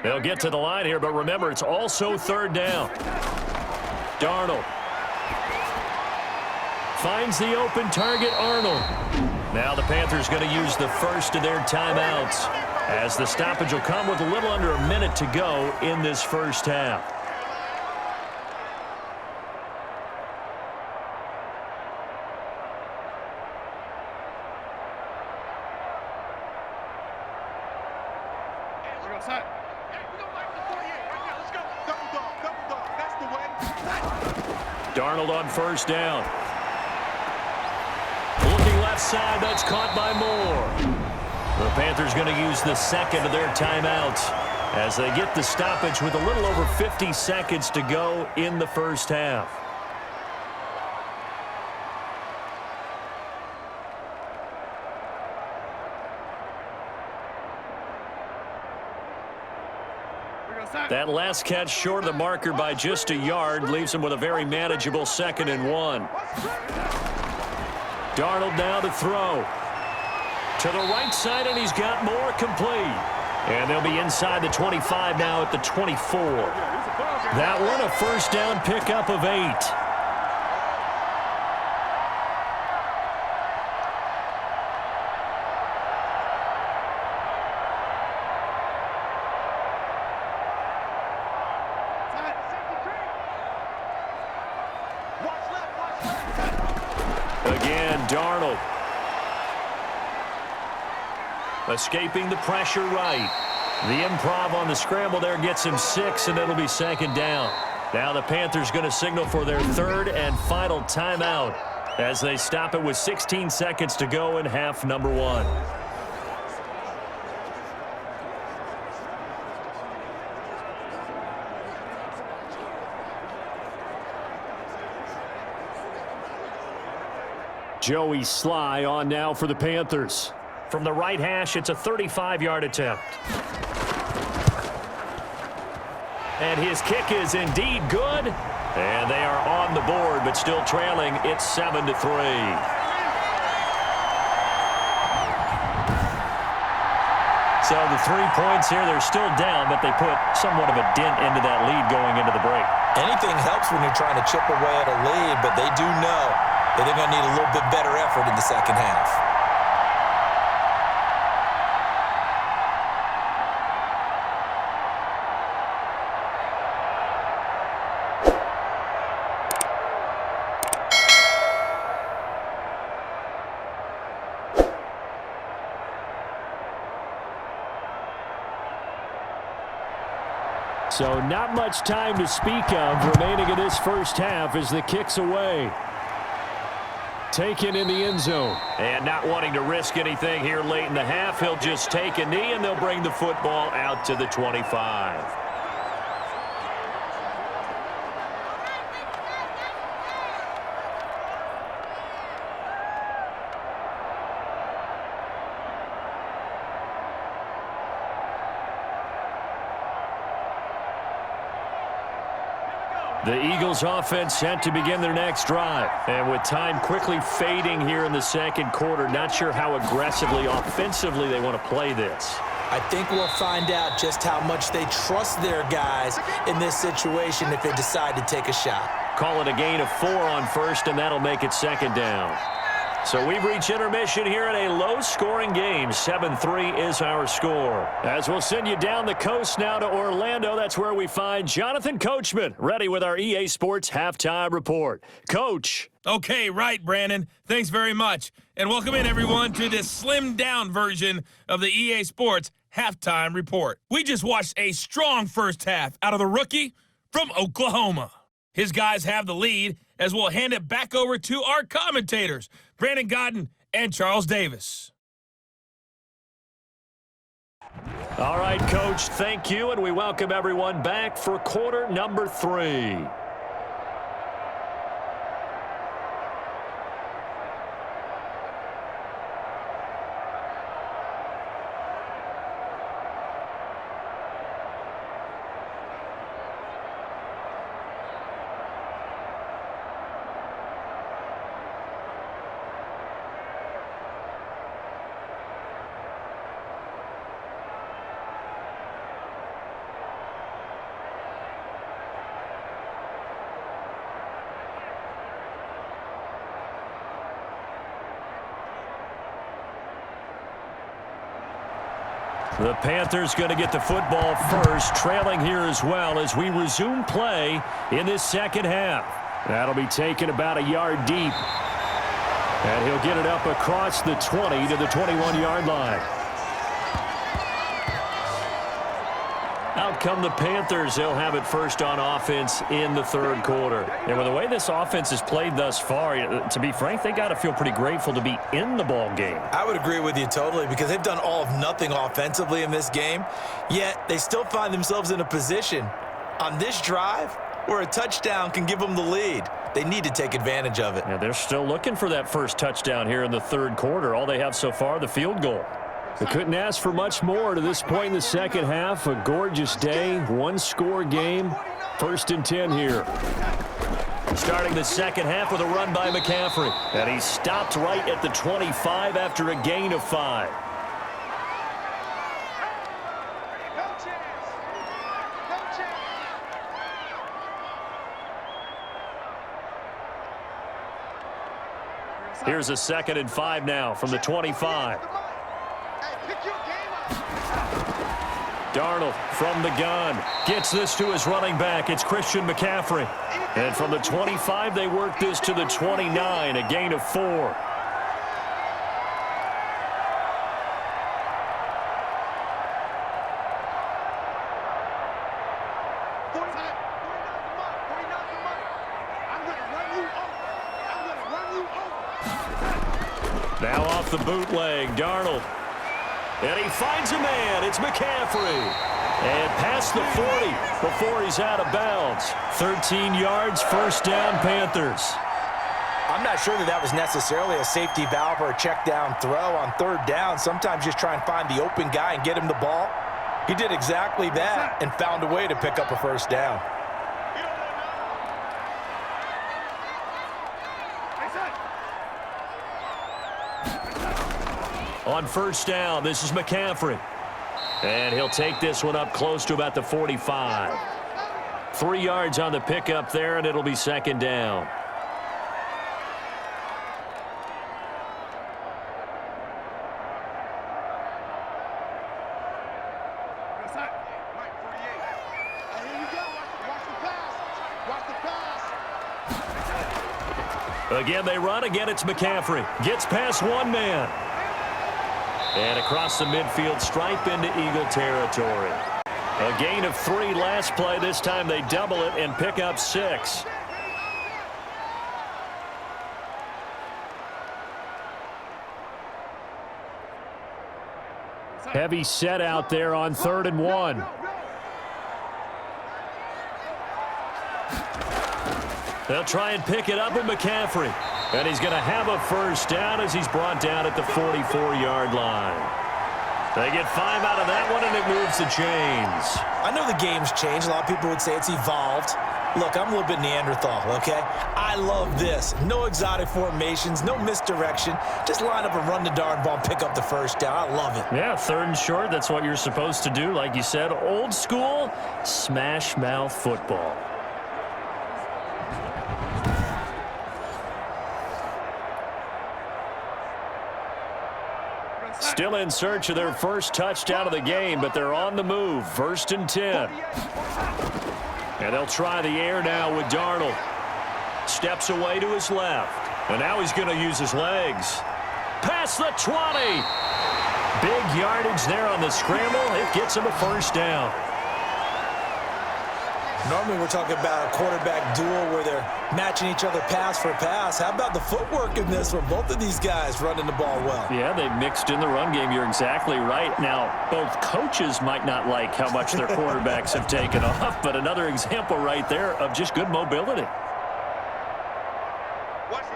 They'll get to the line here, but remember, it's also 3rd down. Darnold finds the open target, Arnold. Now the Panthers going to use the first of their timeouts, as the stoppage will come with a little under a minute to go in this first half. Darnold on first down. Looking left side, that's caught by Moore. The Panthers going to use the second of their timeouts as they get the stoppage with a little over 50 seconds to go in the first half. That last catch short of the marker by just a yard leaves him with a very manageable 2nd and 1. Darnold now to throw. To the right side, and he's got Moore complete. And they'll be inside the 25 now at the 24. That one a first down pickup of 8. Again, Darnold. Escaping the pressure right. The improv on the scramble there gets him 6, and it'll be 2nd down. Now the Panthers going to signal for their 3rd and final timeout as they stop it with 16 seconds to go in half number 1. Joey Sly on now for the Panthers. From the right hash, it's a 35-yard attempt. And his kick is indeed good. And they are on the board, but still trailing. It's 7-3. So the 3 points here, they're still down, but they put somewhat of a dent into that lead going into the break. Anything helps when you're trying to chip away at a lead, but they do know that they're going to need a little bit better effort in the second half. So not much time to speak of remaining in this first half as the kick's away. Taken in the end zone. And not wanting to risk anything here late in the half, he'll just take a knee and they'll bring the football out to the 25. The Eagles offense set to begin their next drive. And with time quickly fading here in the second quarter, not sure how aggressively, offensively they want to play this. I think we'll find out just how much they trust their guys in this situation if they decide to take a shot. Call it a gain of 4 on first, and that'll make it second down. So we've reached intermission here in a low-scoring game. 7-3 is our score. As we'll send you down the coast now to Orlando, that's where we find Jonathan Coachman, ready with our EA Sports Halftime Report. Coach. Okay, right, Brandon. Thanks very much. And welcome in, everyone, to this slimmed-down version of the EA Sports Halftime Report. We just watched a strong first half out of the rookie from Oklahoma. His guys have the lead, as we'll hand it back over to our commentators, Brandon Godden and Charles Davis. All right, Coach, thank you, and we welcome everyone back for quarter number 3. The Panthers going to get the football first, trailing here as well as we resume play in this second half. That'll be taken about a yard deep. And he'll get it up across the 20 to the 21-yard line. Out come the Panthers. They'll have it first on offense in the third quarter. And with the way this offense has played thus far, to be frank, they got to feel pretty grateful to be in the ball game. I would agree with you totally because they've done all of nothing offensively in this game, yet they still find themselves in a position on this drive where a touchdown can give them the lead. They need to take advantage of it. Yeah, they're still looking for that first touchdown here in the third quarter. All they have so far, the field goal. They couldn't ask for much more to this point in the second half. A gorgeous day, one-score game. 1st and 10 here. Starting the second half with a run by McCaffrey. And he stopped right at the 25 after a gain of 5. Here's a 2nd and 5 now from the 25. Darnold from the gun gets this to his running back. It's Christian McCaffrey. And from the 25, they work this to the 29, a gain of 4. Now off the bootleg, Darnold. And he finds a man. It's McCaffrey. And past the 40 before he's out of bounds. 13 yards, first down, Panthers. I'm not sure that was necessarily a safety valve or a check down throw on 3rd down. Sometimes just try and find the open guy and get him the ball. He did exactly that and found a way to pick up a first down. On 1st down, this is McCaffrey. And he'll take this one up close to about the 45. 3 yards on the pickup there, and it'll be second down. Again, they run. Again, it's McCaffrey. Gets past one man. And across the midfield stripe into Eagle territory. A gain of 3 last play. This time they double it and pick up 6. Heavy set out there on 3rd and 1. They'll try and pick it up with McCaffrey. And he's going to have a first down as he's brought down at the 44-yard line. They get 5 out of that one, and it moves the chains. I know the game's changed. A lot of people would say it's evolved. Look, I'm a little bit Neanderthal, okay? I love this. No exotic formations, no misdirection. Just line up and run the darn ball and pick up the first down. I love it. Yeah, 3rd and short. That's what you're supposed to do. Like you said, old school, smash mouth football. Still in search of their first touchdown of the game, but they're on the move. 1st and 10. And they'll try the air now with Darnold. Steps away to his left. And now he's going to use his legs. Past the 20. Big yardage there on the scramble. It gets him a first down. Normally we're talking about a quarterback duel where they're matching each other pass for pass. How about the footwork in this one? Both of these guys running the ball well. Yeah, they've mixed in the run game. You're exactly right. Now, both coaches might not like how much their quarterbacks have taken off, but another example right there of just good mobility.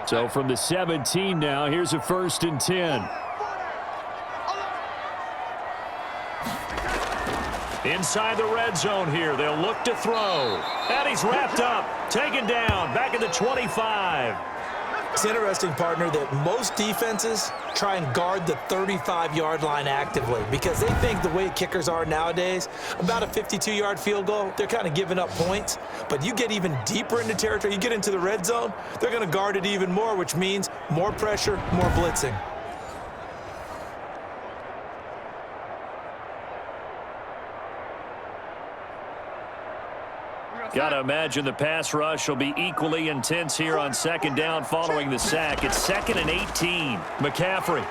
So from the 17 now, here's a 1st and 10. Inside the red zone here. They'll look to throw. And he's wrapped up. Taken down. Back at the 25. It's interesting, partner, that most defenses try and guard the 35-yard line actively because they think the way kickers are nowadays, about a 52-yard field goal, they're kind of giving up points. But you get even deeper into territory, you get into the red zone, they're going to guard it even more, which means more pressure, more blitzing. Got to imagine the pass rush will be equally intense here on 2nd down following the sack. It's 2nd and 18. McCaffrey.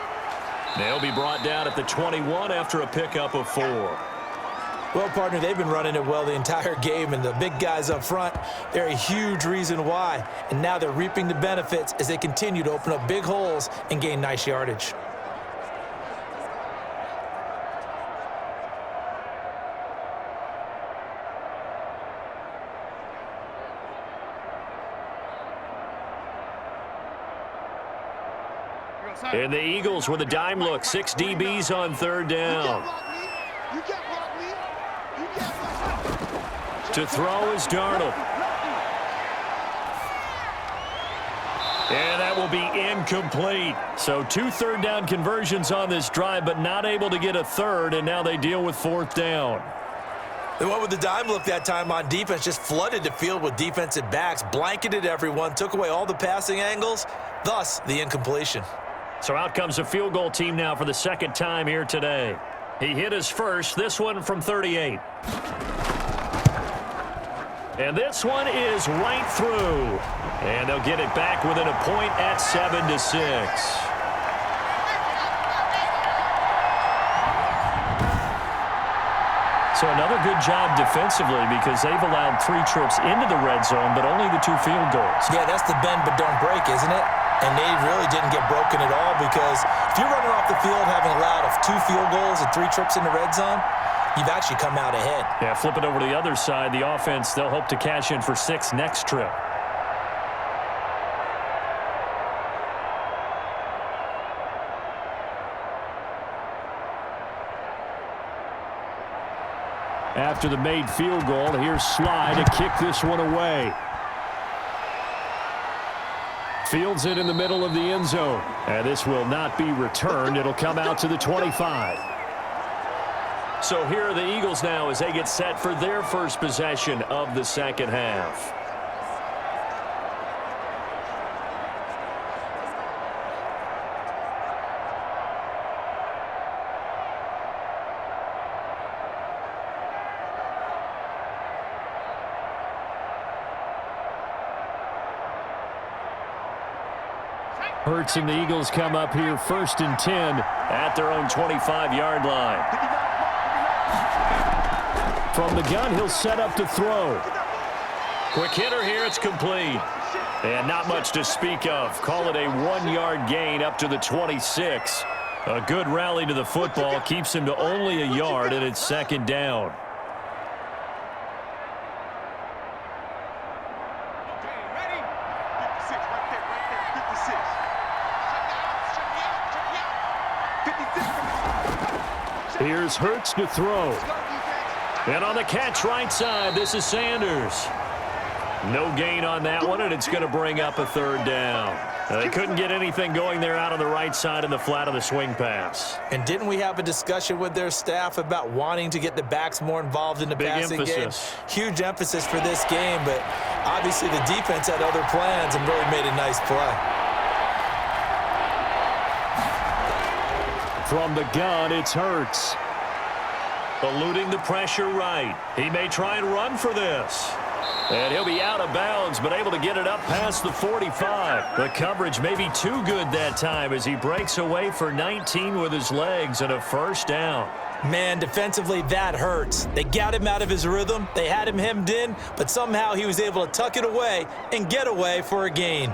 They'll be brought down at the 21 after a pickup of 4. Well, partner, they've been running it well the entire game, and the big guys up front, they're a huge reason why. And now they're reaping the benefits as they continue to open up big holes and gain nice yardage. And the Eagles with a dime look. 6 DBs on 3rd down. To throw is Darnold. And that will be incomplete. So 2 3rd down conversions on this drive, but not able to get a 3rd, and now they deal with 4th down. The one with the dime look that time on defense just flooded the field with defensive backs, blanketed everyone, took away all the passing angles, thus the incompletion. So out comes a field goal team now for the 2nd time here today. He hit his first, this one from 38. And this one is right through. And they'll get it back within a point at 7-6. So another good job defensively because they've allowed 3 trips into the red zone, but only the 2 field goals. Yeah, that's the bend but don't break, isn't it? And they really didn't get broken at all because if you're running off the field having allowed 2 field goals and 3 trips in the red zone, you've actually come out ahead. Yeah, flip it over to the other side. The offense, they'll hope to cash in for 6 next trip. After the made field goal, here's Sly to kick this one away. Fields it in the middle of the end zone. And this will not be returned. It'll come out to the 25. So here are the Eagles now as they get set for their first possession of the second half. Hurts and the Eagles come up here 1st and 10 at their own 25-yard line. From the gun, he'll set up to throw. Quick hitter here, it's complete. And not much to speak of. Call it a 1-yard gain up to the 26. A good rally to the football keeps him to only a yard, and it's 2nd down. Here's Hurts to throw. And on the catch right side, this is Sanders. No gain on that one, and it's going to bring up a 3rd down. They couldn't get anything going there out on the right side in the flat of the swing pass. And didn't we have a discussion with their staff about wanting to get the backs more involved in the passing game? Huge emphasis for this game, but obviously the defense had other plans and really made a nice play. From the gun, it's Hurts. Eluding the pressure right. He may try and run for this. And he'll be out of bounds, but able to get it up past the 45. The coverage may be too good that time as he breaks away for 19 with his legs and a 1st down. Man, defensively, that hurts. They got him out of his rhythm. They had him hemmed in, but somehow he was able to tuck it away and get away for a gain.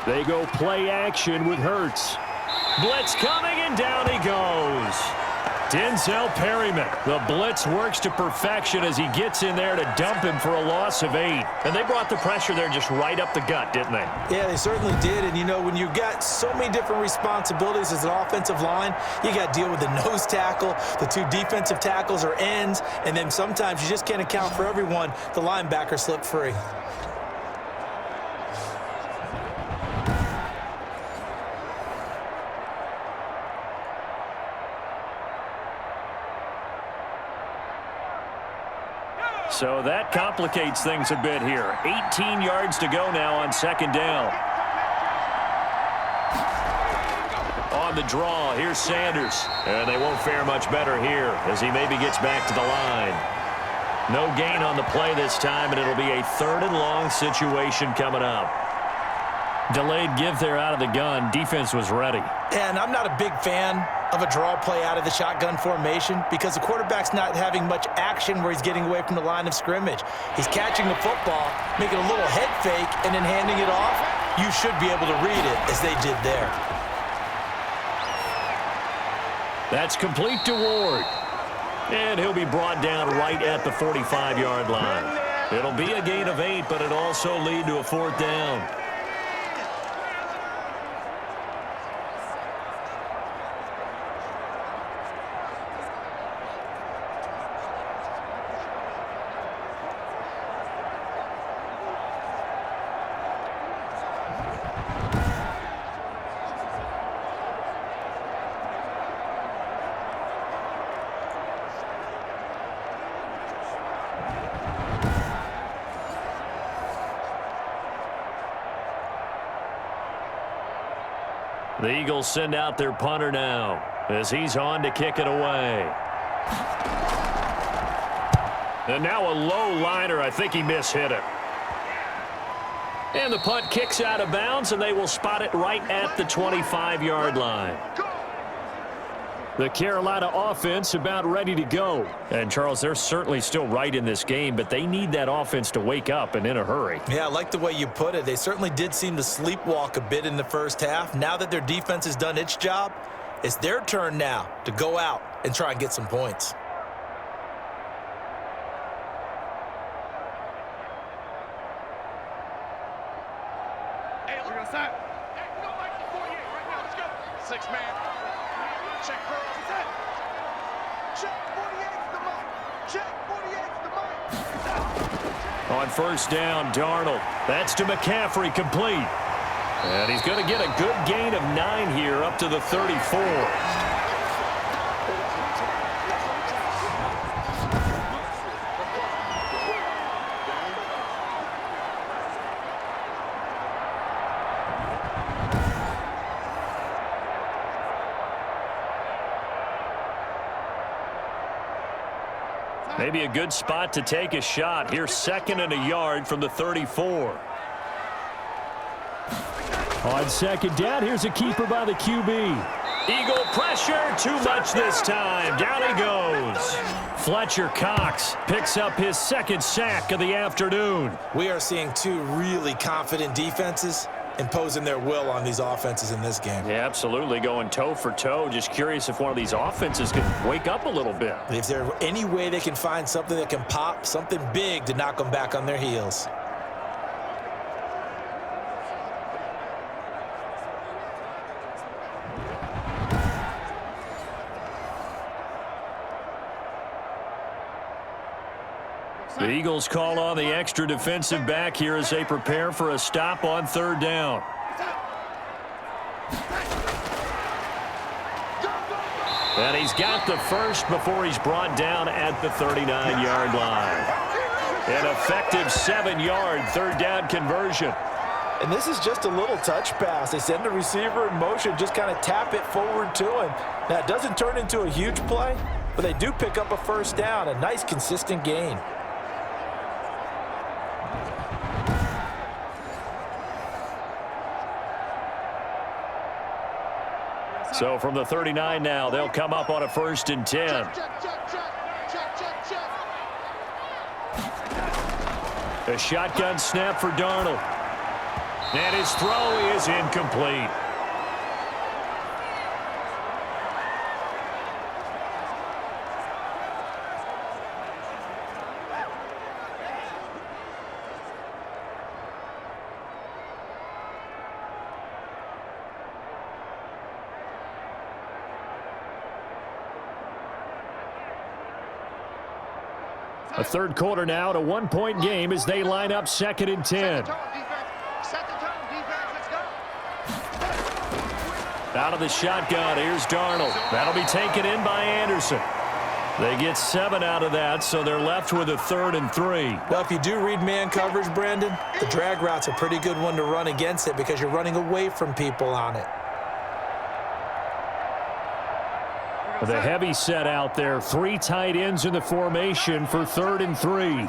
They go play action with Hurts. Blitz coming, and down he goes. Denzel Perryman. The blitz works to perfection as he gets in there to dump him for a loss of 8. And they brought the pressure there just right up the gut, didn't they? Yeah, they certainly did. And, you know, when you've got so many different responsibilities as an offensive line, you got to deal with the nose tackle, the 2 defensive tackles or ends, and then sometimes you just can't account for everyone. The linebacker slipped free. So that complicates things a bit here. 18 yards to go now on 2nd down. On the draw, here's Sanders. And they won't fare much better here as he maybe gets back to the line. No gain on the play this time, and it'll be a 3rd and long situation coming up. Delayed give there out of the gun. Defense was ready. And I'm not a big fan of a draw play out of the shotgun formation because the quarterback's not having much action where he's getting away from the line of scrimmage. He's catching the football, making a little head fake, and then handing it off. You should be able to read it as they did there. That's complete to Ward. And he'll be brought down right at the 45-yard line. It'll be a gain of 8, but it'll also lead to a 4th down. The Eagles send out their punter now as he's on to kick it away. And now a low liner. I think he mishit it. And the punt kicks out of bounds, and they will spot it right at the 25-yard line. The Carolina offense about ready to go. And, Charles, they're certainly still right in this game, but they need that offense to wake up and in a hurry. Yeah, I like the way you put it. They certainly did seem to sleepwalk a bit in the first half. Now that their defense has done its job, it's their turn now to go out and try and get some points. Hey, look outside. Hey, we don't like the 48 right now. Let's go. 6 man. Check cross. Check 48's the mark. Check 48's the mark. On first down, Darnold. That's to McCaffrey, complete. And he's going to get a good gain of 9 here up to the 34. Maybe a good spot to take a shot. Here's 2nd and a yard from the 34. On second down, here's a keeper by the QB. Eagle pressure, too much this time. Down he goes. Fletcher Cox picks up his 2nd sack of the afternoon. We are seeing 2 really confident defenses imposing their will on these offenses in this game. Yeah, absolutely, going toe for toe. Just curious if one of these offenses can wake up a little bit. If there's any way they can find something that can pop, something big to knock them back on their heels. The Eagles call on the extra defensive back here as they prepare for a stop on 3rd down. And he's got the first before he's brought down at the 39-yard line. An effective 7-yard 3rd down conversion. And this is just a little touch pass. They send the receiver in motion, just kind of tap it forward to him. Now, it doesn't turn into a huge play, but they do pick up a first down, a nice, consistent gain. So from the 39 now, they'll come up on a 1st and 10. A shotgun snap for Darnold. And his throw is incomplete. A 3rd quarter now, a 1-point game as they line up 2nd and 10. Out of the shotgun, here's Darnold. That'll be taken in by Anderson. They get 7 out of that, so they're left with a 3rd and 3. Well, if you do read man coverage, Brandon, the drag route's a pretty good one to run against it because you're running away from people on it. The heavy set out there, 3 tight ends in the formation for 3rd and 3.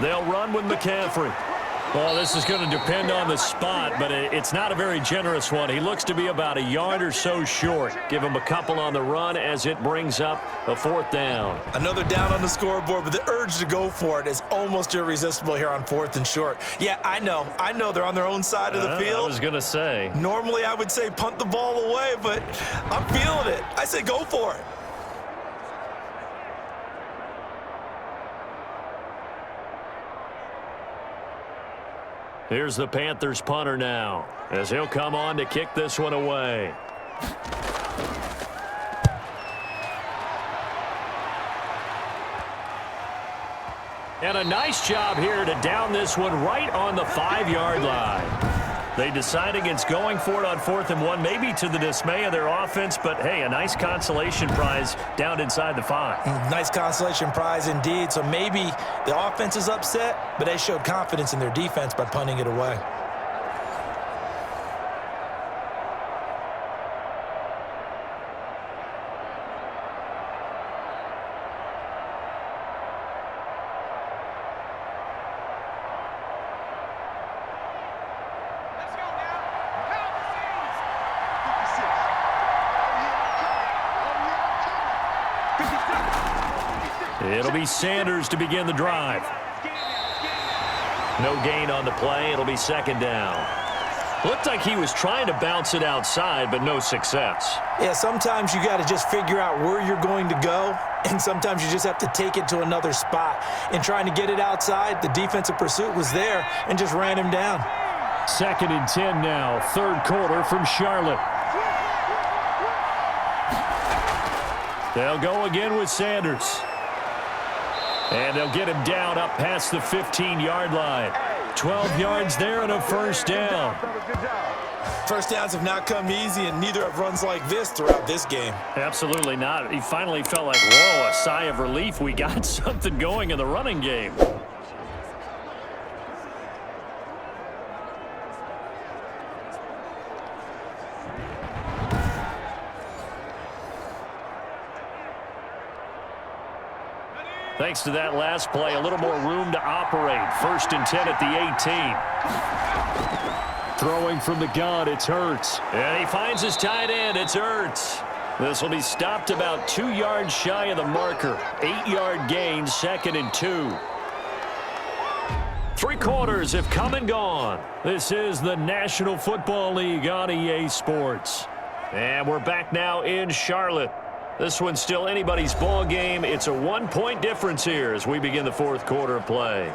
They'll run with McCaffrey. Well, this is going to depend on the spot, but it's not a very generous one. He looks to be about a yard or so short. Give him a couple on the run as it brings up a 4th down. Another down on the scoreboard, but the urge to go for it is almost irresistible here on 4th and short. Yeah, I know they're on their own side of the field. I was going to say. Normally, I would say punt the ball away, but I'm feeling it. I say go for it. Here's the Panthers punter now, as he'll come on to kick this one away. And a nice job here to down this one right on the 5-yard line. They decide against going for it on 4th and 1, maybe to the dismay of their offense, but hey, a nice consolation prize down inside the 5. Nice consolation prize indeed. So maybe the offense is upset, but they showed confidence in their defense by punting it away. It'll be Sanders to begin the drive. No gain on the play. It'll be 2nd down. Looked like he was trying to bounce it outside, but no success. Yeah, sometimes you got to just figure out where you're going to go, and sometimes you just have to take it to another spot. In trying to get it outside, the defensive pursuit was there and just ran him down. 2nd and 10 now, 3rd quarter from Charlotte. They'll go again with Sanders. And they'll get him down up past the 15-yard line. 12 yards there and a first down. First downs have not come easy, and neither have runs like this throughout this game. Absolutely not. He finally felt like, whoa, a sigh of relief. We got something going in the running game. Thanks to that last play, a little more room to operate. 1st and 10 at the 18. Throwing from the gun, it's Hurts. And he finds his tight end, it's Hurts. This will be stopped about 2 yards shy of the marker. 8-yard gain, 2nd and 2. 3 quarters have come and gone. This is the National Football League on EA Sports. And we're back now in Charlotte. This one's still anybody's ball game. It's a 1-point difference here as we begin the 4th quarter of play.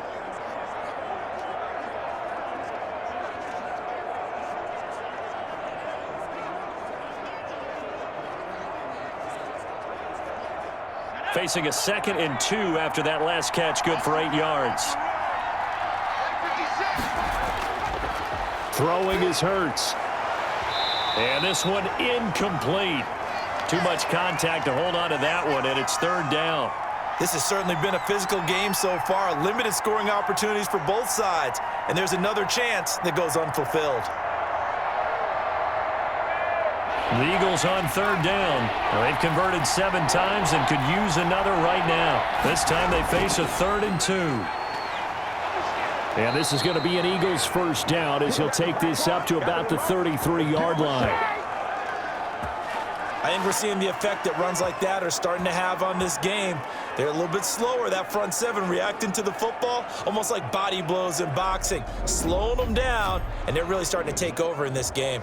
Facing a 2nd and 2 after that last catch, good for 8 yards. Throwing is Hurts. And this one incomplete. Too much contact to hold on to that one, and it's 3rd down. This has certainly been a physical game so far. Limited scoring opportunities for both sides. And there's another chance that goes unfulfilled. The Eagles on 3rd down. Now, they've converted 7 times and could use another right now. This time they face a 3rd and 2. And this is going to be an Eagles first down as he'll take this up to about the 33-yard line. I think we're seeing the effect that runs like that are starting to have on this game. They're a little bit slower, that front 7 reacting to the football, almost like body blows in boxing, slowing them down, and they're really starting to take over in this game.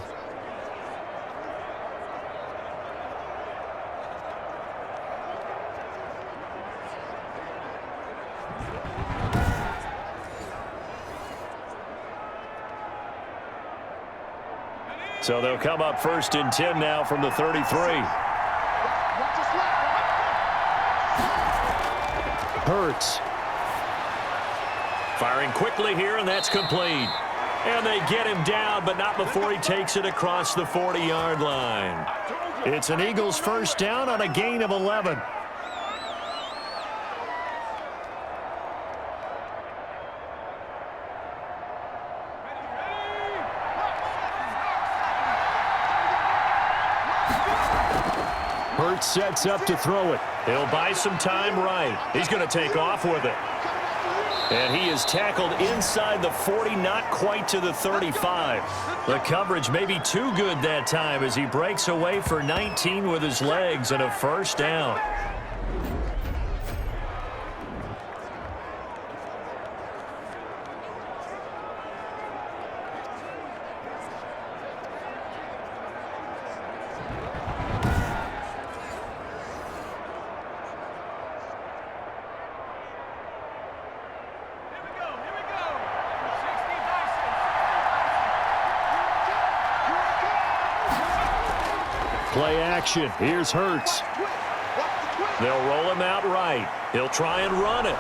So they'll come up 1st and 10 now from the 33. Hurts. Firing quickly here, and that's complete. And they get him down, but not before he takes it across the 40-yard line. It's an Eagles first down on a gain of 11. Hurts sets up to throw it. He'll buy some time right. He's going to take off with it. And he is tackled inside the 40, not quite to the 35. The coverage may be too good that time as he breaks away for 19 with his legs and a first down. Play action. Here's Hurts. They'll roll him out right. He'll try and run it.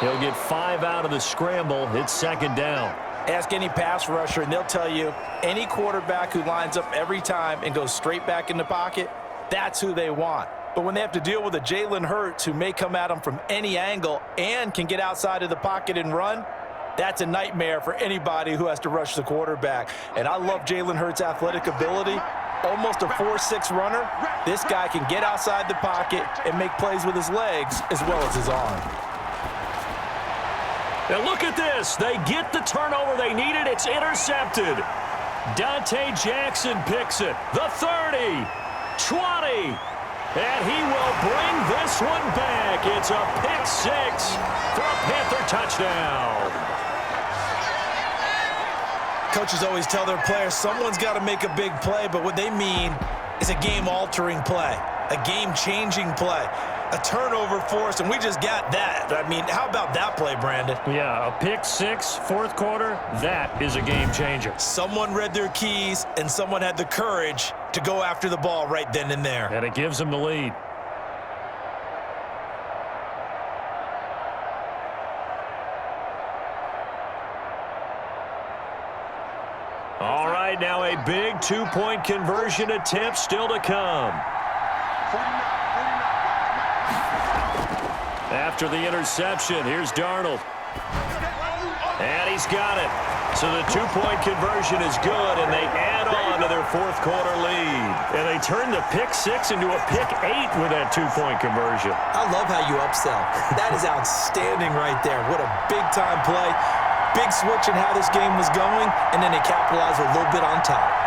He'll get 5 out of the scramble. It's 2nd down. Ask any pass rusher, and they'll tell you any quarterback who lines up every time and goes straight back in the pocket, that's who they want. But when they have to deal with a Jalen Hurts who may come at them from any angle and can get outside of the pocket and run, that's a nightmare for anybody who has to rush the quarterback. And I love Jalen Hurts' athletic ability. Almost a 4.6 runner. This guy can get outside the pocket and make plays with his legs as well as his arm. Now look at this. They get the turnover they needed. It's intercepted. Dante Jackson picks it. The 30, 20, and he will bring this one back. It's a pick 6 for a Panther touchdown. Coaches always tell their players someone's got to make a big play, but what they mean is a game-altering play, a game-changing play. A turnover forced, and we just got that. I mean, how about that play, Brandon? Yeah, a pick six, fourth quarter, that is a game changer. Someone read their keys, and someone had the courage to go after the ball right then and there. And it gives them the lead. All right, now a big two-point conversion attempt still to come. After the interception, here's Darnold. And he's got it. So the two-point conversion is good, and they add on to their fourth quarter lead. And they turn the pick six into a pick eight with that two-point conversion. I love how you upsell. That is outstanding right there. What a big-time play. Big switch in how this game was going, and then they capitalized a little bit on top.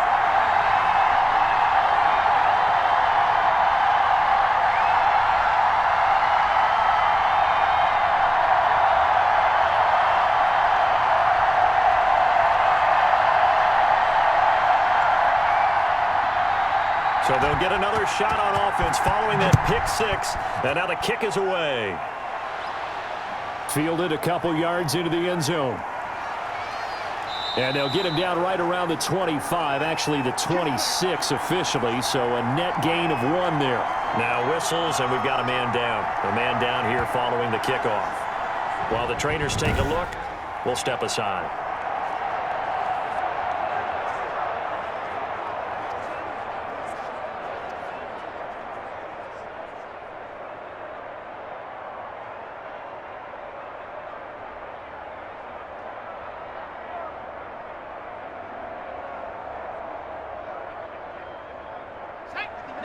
So they'll get another shot on offense following that pick six, and now the kick is away. Fielded a couple yards into the end zone. And they'll get him down right around the 25, actually the 26 officially, so a net gain of 1 there. Now whistles, and we've got a man down. A man down here following the kickoff. While the trainers take a look, we'll step aside.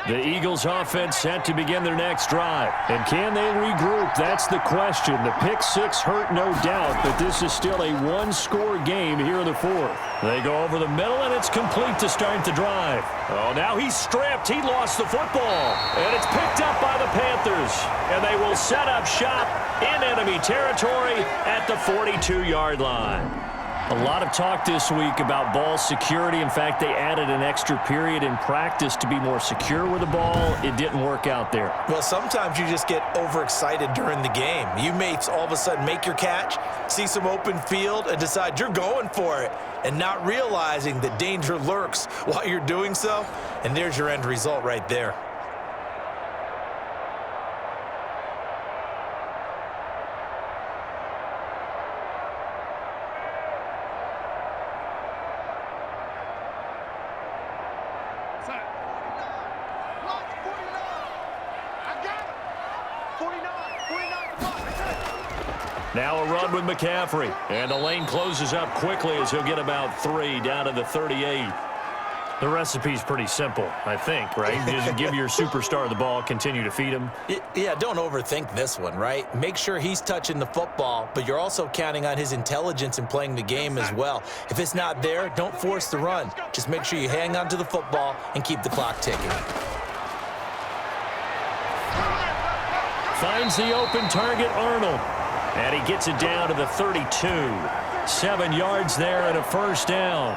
The Eagles offense set to begin their next drive. And can they regroup? That's the question. The pick six hurt, no doubt, but this is still a one-score game here in the fourth. They go over the middle, and it's complete to start the drive. Oh, now he's stripped. He lost the football. And it's picked up by the Panthers. And they will set up shop in enemy territory at the 42-yard line. A lot of talk this week about ball security. In fact, they added an extra period in practice to be more secure with the ball. It didn't work out there. Well, sometimes you just get overexcited during the game. You may all of a sudden make your catch, see some open field, and decide you're going for it, and not realizing that danger lurks while you're doing so. And there's your end result right there. Now a run with McCaffrey. And the lane closes up quickly as he'll get about 3 down to the 38. The recipe's pretty simple, I think, right? Just give your superstar the ball, continue to feed him. Yeah, don't overthink this one, right? Make sure he's touching the football, but you're also counting on his intelligence in playing the game as well. If it's not there, don't force the run. Just make sure you hang on to the football and keep the clock ticking. Finds the open target, Arnold. And he gets it down to the 32. 7 yards there and a first down.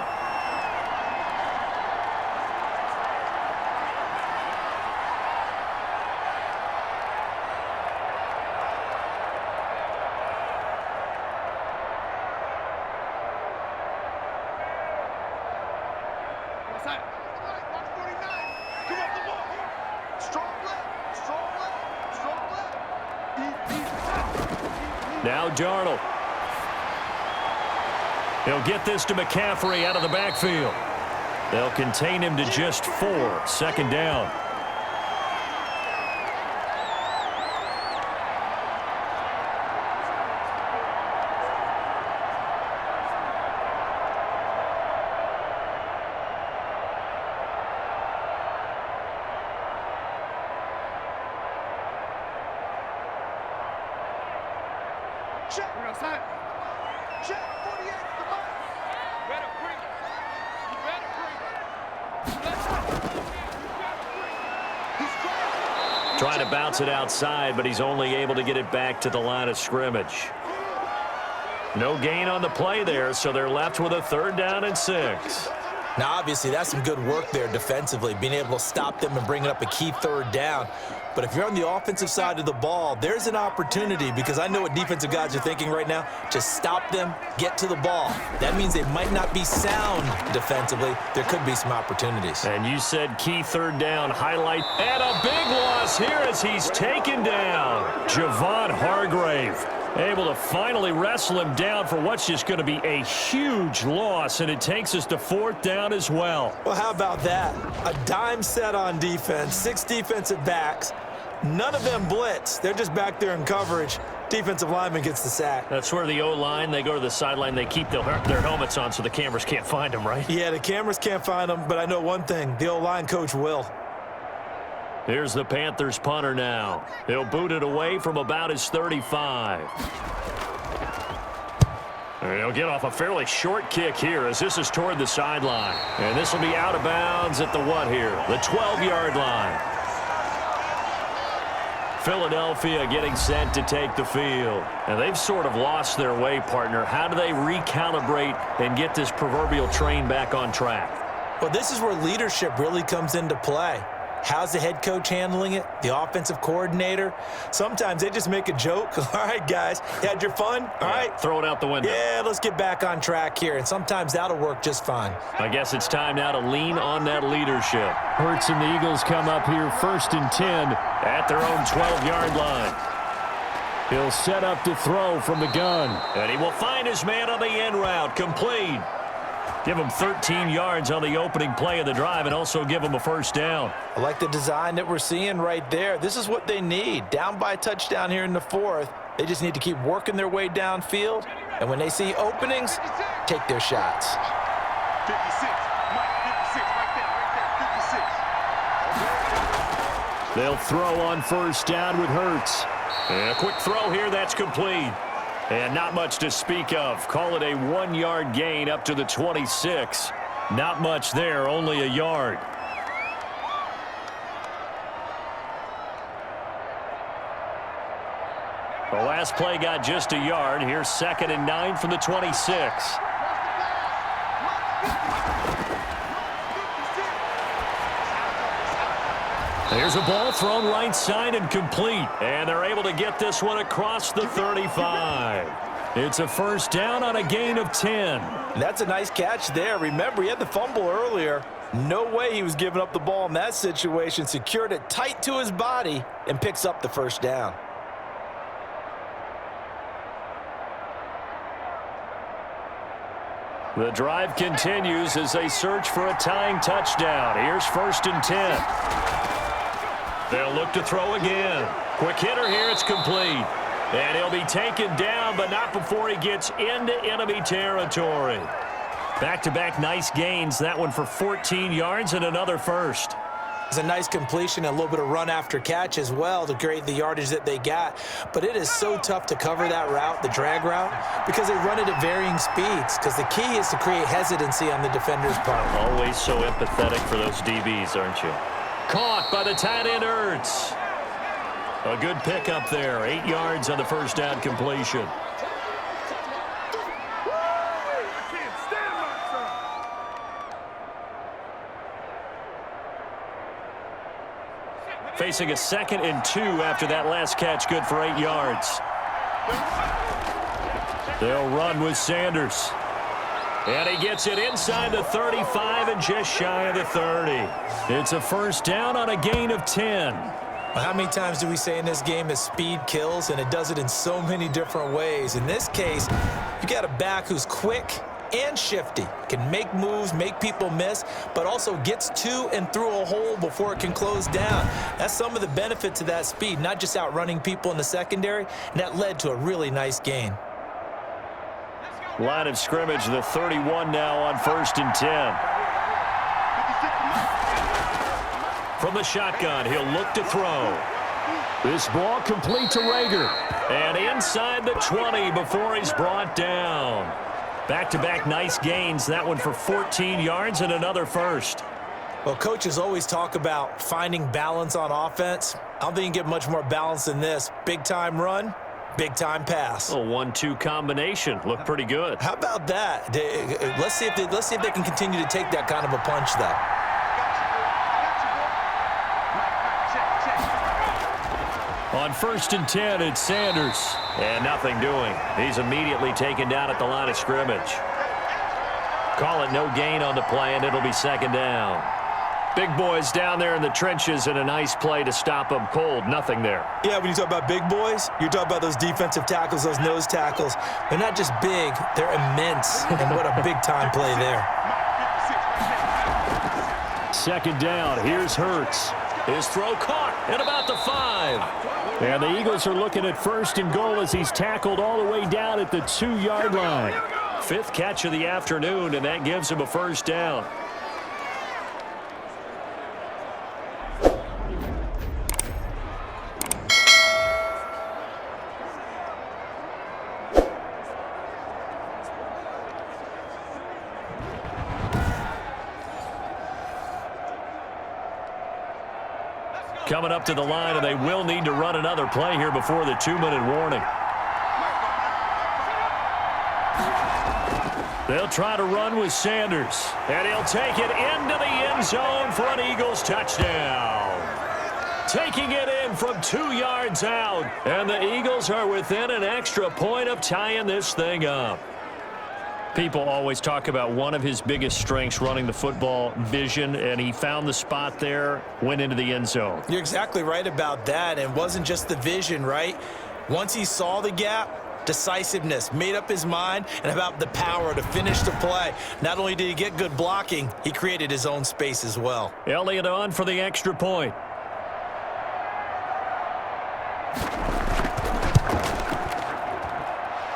Now Darnold. He'll get this to McCaffrey out of the backfield. They'll contain him to just 4. Second down. Trying to bounce it outside, but he's only able to get it back to the line of scrimmage. No gain on the play there, so they're left with a 3rd down and 6. Now, obviously, that's some good work there defensively, being able to stop them and bring up a key third down. But if you're on the offensive side of the ball, there's an opportunity, because I know what defensive guys are thinking right now. Just stop them, get to the ball. That means they might not be sound defensively. There could be some opportunities. And you said key third down highlight. And a big loss here as he's taken down. Javon Hargrave able to finally wrestle him down for what's just going to be a huge loss, and it takes us to fourth down as well. Well, how about that? A dime set on defense, 6 defensive backs. None of them blitz. They're just back there in coverage. Defensive lineman gets the sack. That's where the O-line, they go to the sideline, they keep their helmets on so the cameras can't find them, right? Yeah, the cameras can't find them, but I know one thing. The O-line coach will. Here's the Panthers punter now. He'll boot it away from about his 35. And he'll get off a fairly short kick here as this is toward the sideline. And this will be out of bounds at the what here? The 12-yard line. Philadelphia getting set to take the field. And they've sort of lost their way, partner. How do they recalibrate and get this proverbial train back on track? Well, this is where leadership really comes into play. How's the head coach handling it? The offensive coordinator? Sometimes they just make a joke. All right, guys, you had your fun? All right. Throw it out the window. Yeah, let's get back on track here. And sometimes that'll work just fine. I guess it's time now to lean on that leadership. Hurts and the Eagles come up here 1st and 10 at their own 12-yard line. He'll set up to throw from the gun. And he will find his man on the end route. Complete. Give him 13 yards on the opening play of the drive and also give him a first down. I like the design that we're seeing right there. This is what they need. Down by a touchdown here in the 4th. They just need to keep working their way downfield. And when they see openings, take their shots. 56. Mike, 56. Right there. 56. They'll throw on first down with Hurts. And a quick throw here, that's complete. And not much to speak of. Call it a 1-yard gain up to the 26. Not much there, only a yard. The last play got just a yard. Here's 2nd and 9 from the 26. There's a ball thrown right side and complete. And they're able to get this one across the 35. It's a first down on a gain of 10. That's a nice catch there. Remember, he had the fumble earlier. No way he was giving up the ball in that situation. Secured it tight to his body and picks up the first down. The drive continues as they search for a tying touchdown. Here's 1st and 10. They'll look to throw again. Quick hitter here, it's complete. And he'll be taken down, but not before he gets into enemy territory. Back-to-back nice gains. That one for 14 yards and another first. It's a nice completion, a little bit of run after catch as well to create the yardage that they got. But it is so tough to cover that route, the drag route, because they run it at varying speeds. Because the key is to create hesitancy on the defender's part. Always so empathetic for those DBs, aren't you? Caught by the tight end, Ertz. A good pickup there. 8 yards on the first down completion. Facing a 2nd and 2 after that last catch, good for 8 yards. They'll run with Sanders. And he gets it inside the 35 and just shy of the 30. It's a first down on a gain of 10. Well, how many times do we say in this game that speed kills, and it does it in so many different ways? In this case, you got a back who's quick and shifty, can make moves, make people miss, but also gets to and through a hole before it can close down. That's some of the benefit to that speed, not just outrunning people in the secondary, and that led to a really nice gain. Line of scrimmage, the 31 now on 1st and 10. From the shotgun, he'll look to throw. This ball complete to Rager. And inside the 20 before he's brought down. Back-to-back nice gains. That one for 14 yards and another first. Well, coaches always talk about finding balance on offense. I don't think you can get much more balance than this. Big-time run, Big-time pass. A 1-2 combination. Looked pretty good. How about that? Let's see if they can continue to take that kind of a punch, though. On 1st and 10, it's Sanders. And nothing doing. He's immediately taken down at the line of scrimmage. Call it no gain on the play, and it'll be 2nd down. Big boys down there in the trenches, and a nice play to stop them cold. Nothing there. Yeah, when you talk about big boys, you're talking about those defensive tackles, those nose tackles. They're not just big, they're immense. And what a big-time play there. 2nd down. Here's Hurts. His throw caught at about the 5. And the Eagles are looking at 1st and goal as he's tackled all the way down at the 2-yard line. 5th catch of the afternoon, and that gives him a 1st down. Coming up to the line, and they will need to run another play here before the 2-minute warning. They'll try to run with Sanders, and he'll take it into the end zone for an Eagles touchdown. Taking it in from 2 yards out, and the Eagles are within an extra point of tying this thing up. People always talk about one of his biggest strengths running the football, vision, and he found the spot there, went into the end zone. You're exactly right about that, and it wasn't just the vision, right? Once he saw the gap, decisiveness, made up his mind, and about the power to finish the play. Not only did he get good blocking, he created his own space as well. Elliott on for the extra point.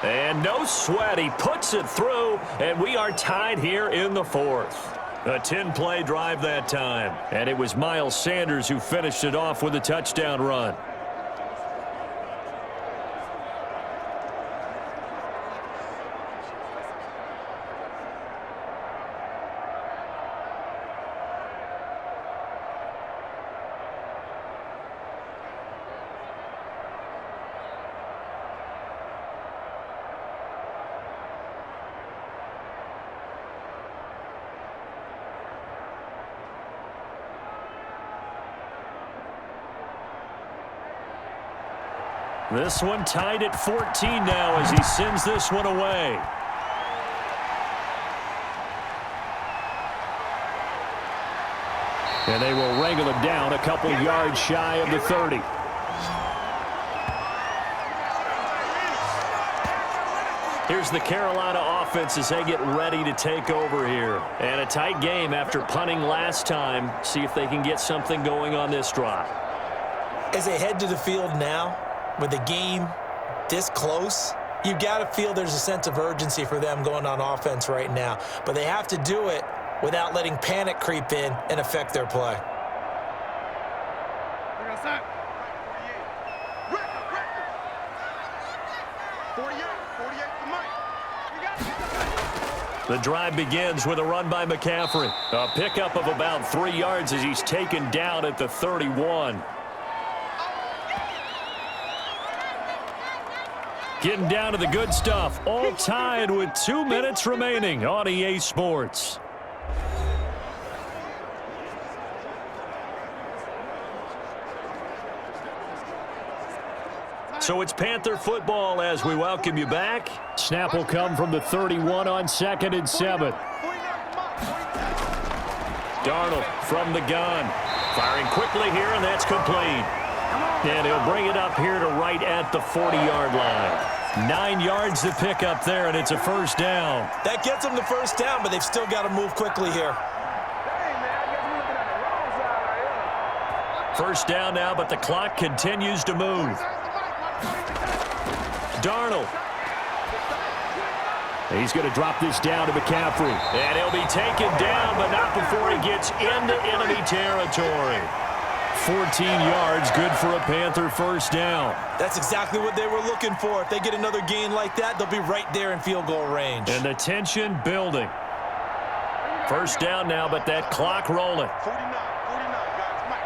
And no sweat, he puts it through, and we are tied here in the 4th. A 10-play drive that time, and it was Miles Sanders who finished it off with a touchdown run. This one tied at 14 now as he sends this one away. And they will wrangle him down a couple yards shy of the 30. Here's the Carolina offense as they get ready to take over here. And a tight game after punting last time. See if they can get something going on this drive. As they head to the field now, with the game this close, you've got to feel there's a sense of urgency for them going on offense right now. But they have to do it without letting panic creep in and affect their play. The drive begins with a run by McCaffrey. A pickup of about 3 yards as he's taken down at the 31. Getting down to the good stuff. All tied with 2 minutes remaining on EA Sports. So it's Panther football as we welcome you back. Snap will come from the 31 on 2nd and 7. Darnold from the gun. Firing quickly here, and that's complete. And he'll bring it up here to right at the 40-yard line. 9 yards to pick up there, and it's a 1st down. That gets them the 1st down, but they've still got to move quickly here. 1st down now, but the clock continues to move. Darnold. He's going to drop this down to McCaffrey. And he'll be taken down, but not before he gets into enemy territory. 14 yards, good for a Panther 1st down. That's exactly what they were looking for. If they get another gain like that, they'll be right there in field goal range. And the tension building. 1st down now, but that clock rolling. 49, guys. Mike,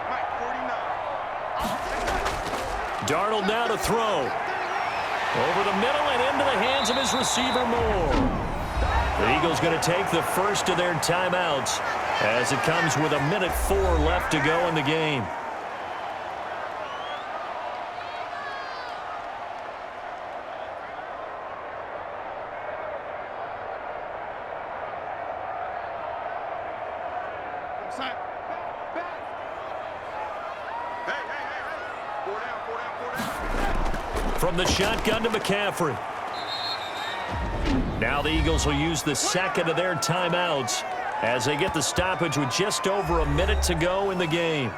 49. Darnold now to throw. Over the middle and into the hands of his receiver, Moore. The Eagles going to take the first of their timeouts as it comes with 1:04 left to go in the game. From the shotgun to McCaffrey. Now the Eagles will use the second of their timeouts as they get the stoppage with just over 1 minute to go in the game.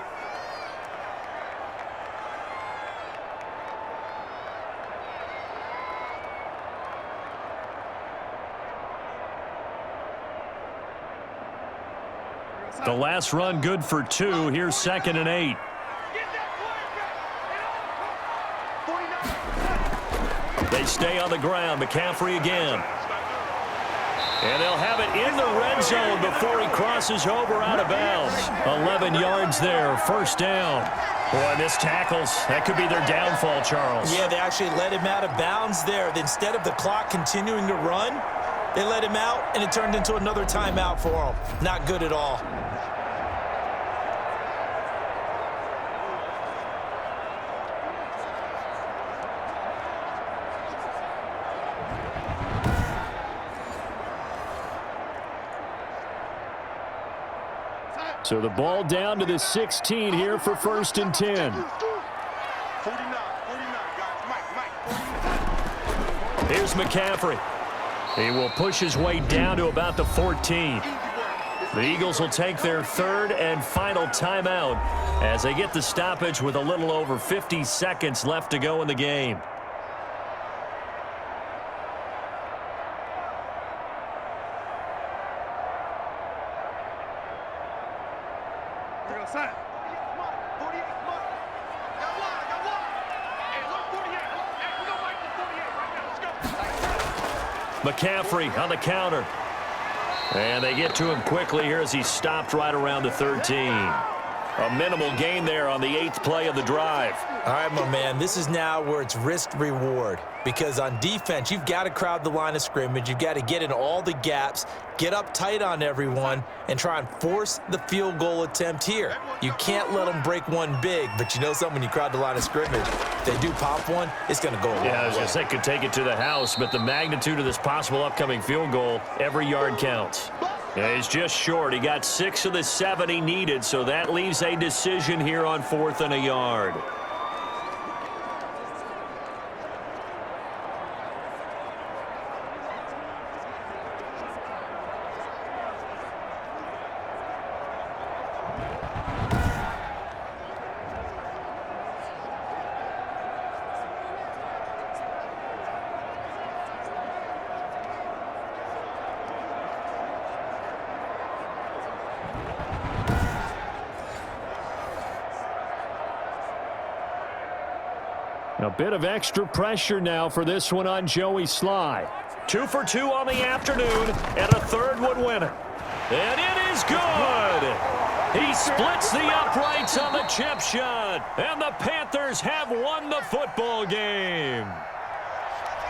The last run good for 2. Here's 2nd and 8. They stay on the ground. McCaffrey again. And they'll have it in the red zone before he crosses over out of bounds. 11 yards there, first down. Boy, missed tackles. That could be their downfall, Charles. Yeah, they actually let him out of bounds there. Instead of the clock continuing to run, they let him out, and it turned into another timeout for him. Not good at all. So the ball down to the 16 here for 1st and 10. 49, guys. Mike. Here's McCaffrey. He will push his way down to about the 14. The Eagles will take their 3rd and final timeout as they get the stoppage with a little over 50 seconds left to go in the game. McCaffrey on the counter. And they get to him quickly here as he stopped right around the 13. A minimal gain there on the 8th play of the drive. All right, my man, this is now where it's risk-reward. Because on defense, you've got to crowd the line of scrimmage. You've got to get in all the gaps, get up tight on everyone, and try and force the field goal attempt here. You can't let them break one big, but you know something, when you crowd the line of scrimmage, if they do pop one, it's going to go a long way. Yeah, I was going to say could take it to the house, but the magnitude of this possible upcoming field goal, every yard counts. Yeah, he's just short. He got 6 of the 7 he needed, so that leaves a decision here on 4th and a yard. A bit of extra pressure now for this one on Joey Sly. 2 for 2 on the afternoon, and a 3rd would win it. And it is good! He splits the uprights on the chip shot, and the Panthers have won the football game.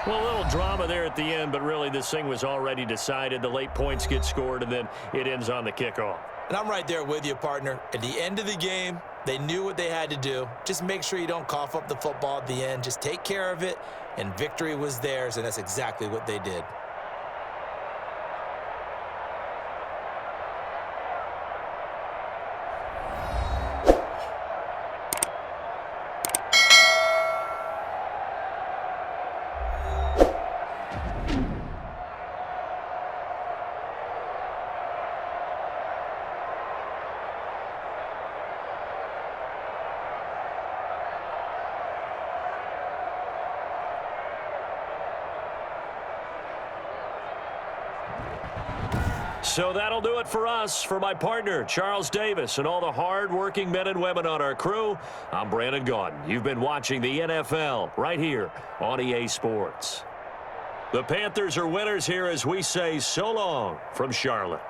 Well, a little drama there at the end, but really this thing was already decided. The late points get scored, and then it ends on the kickoff. And I'm right there with you, partner. At the end of the game, they knew what they had to do. Just make sure you don't cough up the football at the end. Just take care of it, and victory was theirs, and that's exactly what they did. So that'll do it for us. For my partner, Charles Davis, and all the hard-working men and women on our crew, I'm Brandon Gaudin. You've been watching the NFL right here on EA Sports. The Panthers are winners here as we say so long from Charlotte.